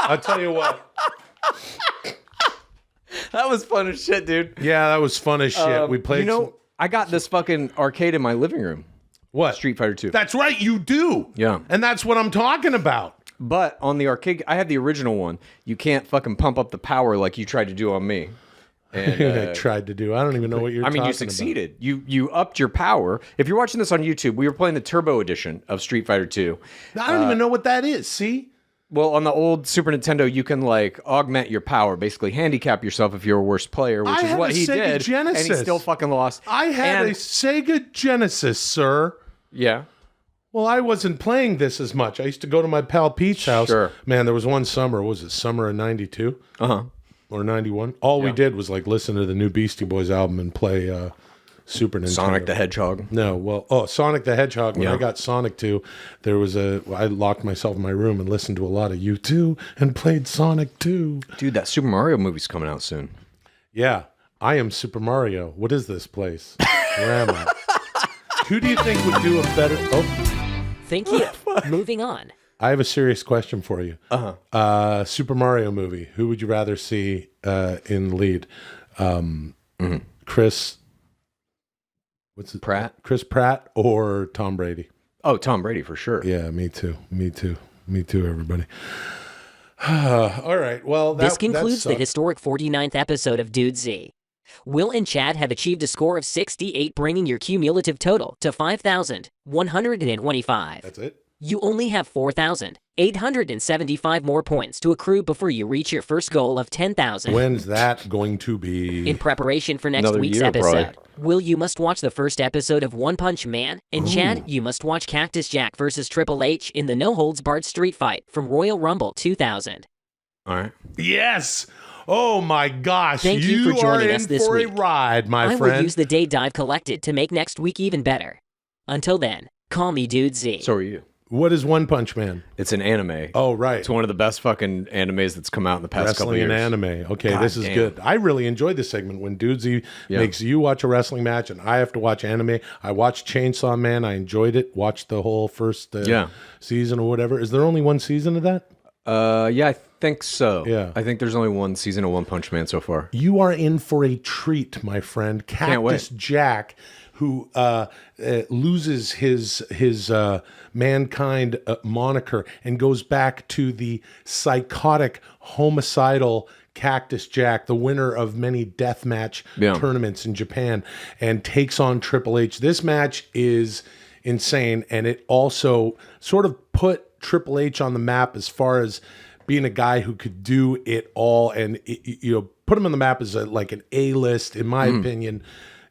I'll tell you what. That was fun as shit, dude. Yeah, that was fun as shit. We played. I got this fucking arcade in my living room. What? Street Fighter 2. That's right, you do. Yeah. And that's what I'm talking about. But on the arcade, I have the original one. You can't fucking pump up the power like you tried to do on me. And, I tried to do. I don't even know what you're talking about. you succeeded. You upped your power. If you're watching this on YouTube, we were playing the Turbo Edition of Street Fighter 2. I don't even know what that is. See? Well, on the old Super Nintendo, you can like augment your power, basically handicap yourself if you're a worse player, which is what he did. Genesis. And he still fucking lost. I had a Sega Genesis, sir. Yeah. Well, I wasn't playing this as much. I used to go to my pal Pete's house. Sure. Man, there was one summer. What was it summer of 92? Uh-huh. Or 91? All we did was like listen to the new Beastie Boys album and play Super Nintendo. Sonic the Hedgehog. No, well, Sonic the Hedgehog. When I got Sonic 2, I locked myself in my room and listened to a lot of U2 and played Sonic 2. Dude, that Super Mario movie's coming out soon. Yeah, I am Super Mario. What is this place? Where am I? Who do you think would do a better... Oh, Thank you. Moving on. I have a serious question for you. Super Mario movie. Who would you rather see in the lead? Chris... What's it? Pratt? Chris Pratt or Tom Brady? Oh, Tom Brady for sure. Yeah, me too. Me too, everybody. All right, well, This concludes the historic 49th episode of Dudesy. Will and Chad have achieved a score of 68, bringing your cumulative total to 5,125. That's it? You only have 4,875 more points to accrue before you reach your first goal of 10,000. When's that going to be? In preparation for next Another week's year, episode, probably. Will, you must watch the first episode of One Punch Man, and Chad, you must watch Cactus Jack versus Triple H in the No Holds Barred Street Fight from Royal Rumble 2000. All right. Yes! Oh my gosh! Thank you for joining us this for week. a ride, my I friend. will use the data I've collected to make next week even better. Until then, call me Dudesy. So are you. What is One Punch Man? It's an anime. Oh, right. It's one of the best fucking animes that's come out in the past couple Wrestling years. and anime. Okay, God this is damn. good. I really enjoyed this segment when Dudesy makes you watch a wrestling match and I have to watch anime. I watched Chainsaw Man. I enjoyed it. Watched the whole first season or whatever. Is there only one season of that? Yeah, I think so. Yeah. I think there's only one season of One Punch Man so far. You are in for a treat, my friend. Can't wait. Cactus Jack, who loses his mankind moniker and goes back to the psychotic, homicidal Cactus Jack, the winner of many deathmatch tournaments in Japan, and takes on Triple H. This match is insane, and it also sort of put Triple H on the map as far as being a guy who could do it all, and put him on the map as like an A-list, in my opinion,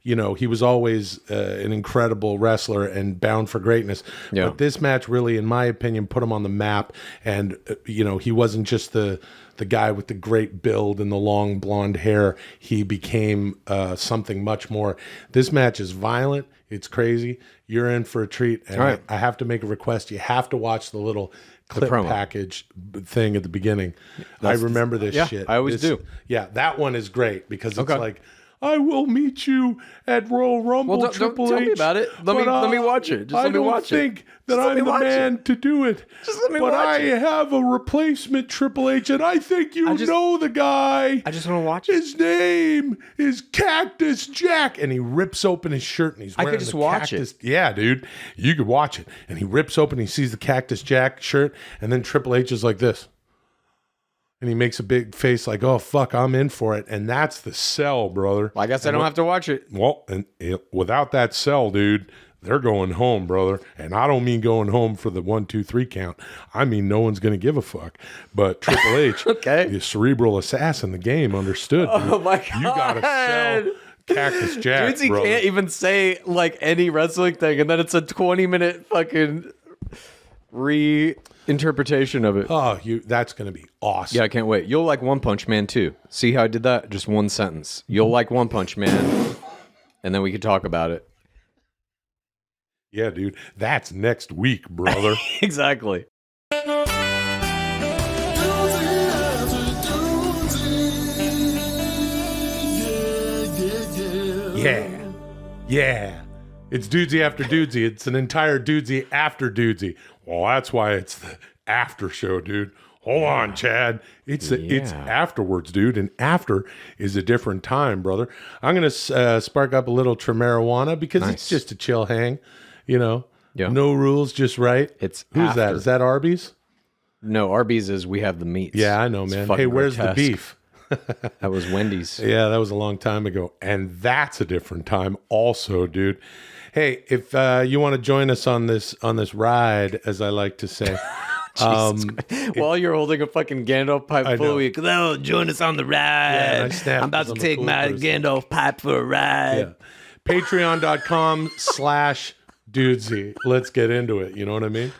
you know, he was always an incredible wrestler and bound for greatness. Yeah. But this match really, in my opinion, put him on the map. And, you know, he wasn't just the guy with the great build and the long blonde hair. He became something much more. This match is violent. It's crazy. You're in for a treat. And All right. I have to make a request. You have to watch the little clip promo. package thing at the beginning. I remember this yeah, shit. I always do. Yeah, that one is great because it's Okay. like, I will meet you at Royal Rumble. Well, don't Triple tell H, me about it. Let me watch it. Just I let me don't watch it. think that Just let I'm me the watch man to do it. Just let me but watch I it. have a replacement Triple H, and I think you know the guy. I just want to watch it. His name is Cactus Jack, and he rips open his shirt, and he's I wearing could just the watch it. cactus. Yeah, dude, you could watch it. And he rips open, he sees the Cactus Jack shirt, and then Triple H is like this. And he makes a big face like, oh, fuck, I'm in for it. And that's the sell, brother. Well, I guess I don't have to watch it. Well, and without that sell, dude, they're going home, brother. And I don't mean going home for the 1, 2, 3 count. I mean, no one's going to give a fuck. But Triple H, Okay. the cerebral assassin, the game understood. Oh, dude. my God. You got to sell Cactus Jack, Dudesy brother. can't even say like any wrestling thing, and then it's a 20-minute fucking reinterpretation of it. Oh, that's going to be awesome. Yeah, I can't wait. You'll like One Punch Man too. See how I did that? Just one sentence. You'll like One Punch Man, and then we could talk about it. Yeah, dude. That's next week, brother. Exactly. Yeah. Yeah. It's Dudesy after Dudesy. It's an entire Dudesy after Dudesy. Well, that's why it's the after show, dude. Hold on, Chad. It's afterwards, dude. And after is a different time, brother. I'm going to spark up a little marijuana because it's just a chill hang, you know. Yeah. No rules, just right. It's Who's that? after. Is that Arby's? No, Arby's is we have the meats. Yeah, I know, It's man. fucking Hey, where's grotesque. the beef? That was Wendy's. Yeah, that was a long time ago. And that's a different time also, dude. Hey, if you want to join us on this ride, as I like to say, While you're holding a fucking Gandalf pipe I full know. of weed, oh, join us on the ride. and I snapped I'm about 'cause to I'm a take cool my person. Gandalf pipe for a ride. yeah. Patreon.com/Dudesy. Let's get into it. You know what I mean?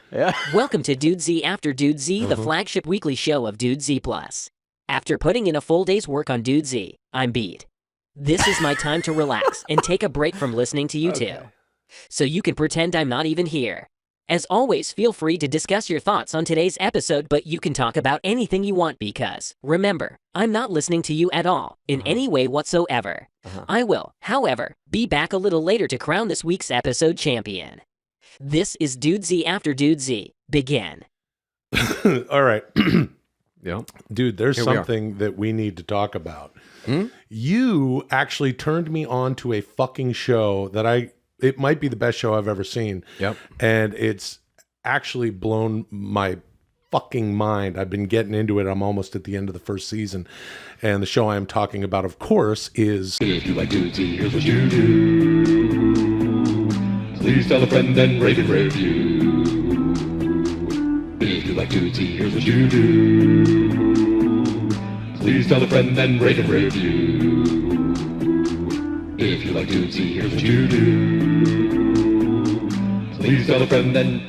Welcome to Dudesy After Dudesy, the flagship weekly show of Dudesy Plus. After putting in a full day's work on Dudesy, I'm beat. This is my time to relax and take a break from listening to you two. So you can pretend I'm not even here. As always, feel free to discuss your thoughts on today's episode, but you can talk about anything you want because, remember, I'm not listening to you at all, in any way whatsoever. I will, however, be back a little later to crown this week's episode champion. This is Dudesy After Dudesy. Begin. All right. Yeah. Dude, there's Here we are. something that we need to talk about. You actually turned me on to a fucking show that it might be the best show I've ever seen. Yep. And it's actually blown my fucking mind. I've been getting into it. I'm almost at the end of the first season. And the show I am talking about, of course, is If you like Dudesy, here's what you do. Please tell a friend and rate and review. If you like Dudesy, here's what you do. Please tell a friend and rate and review. If you like Dudesy, here's what you do. Please tell a friend and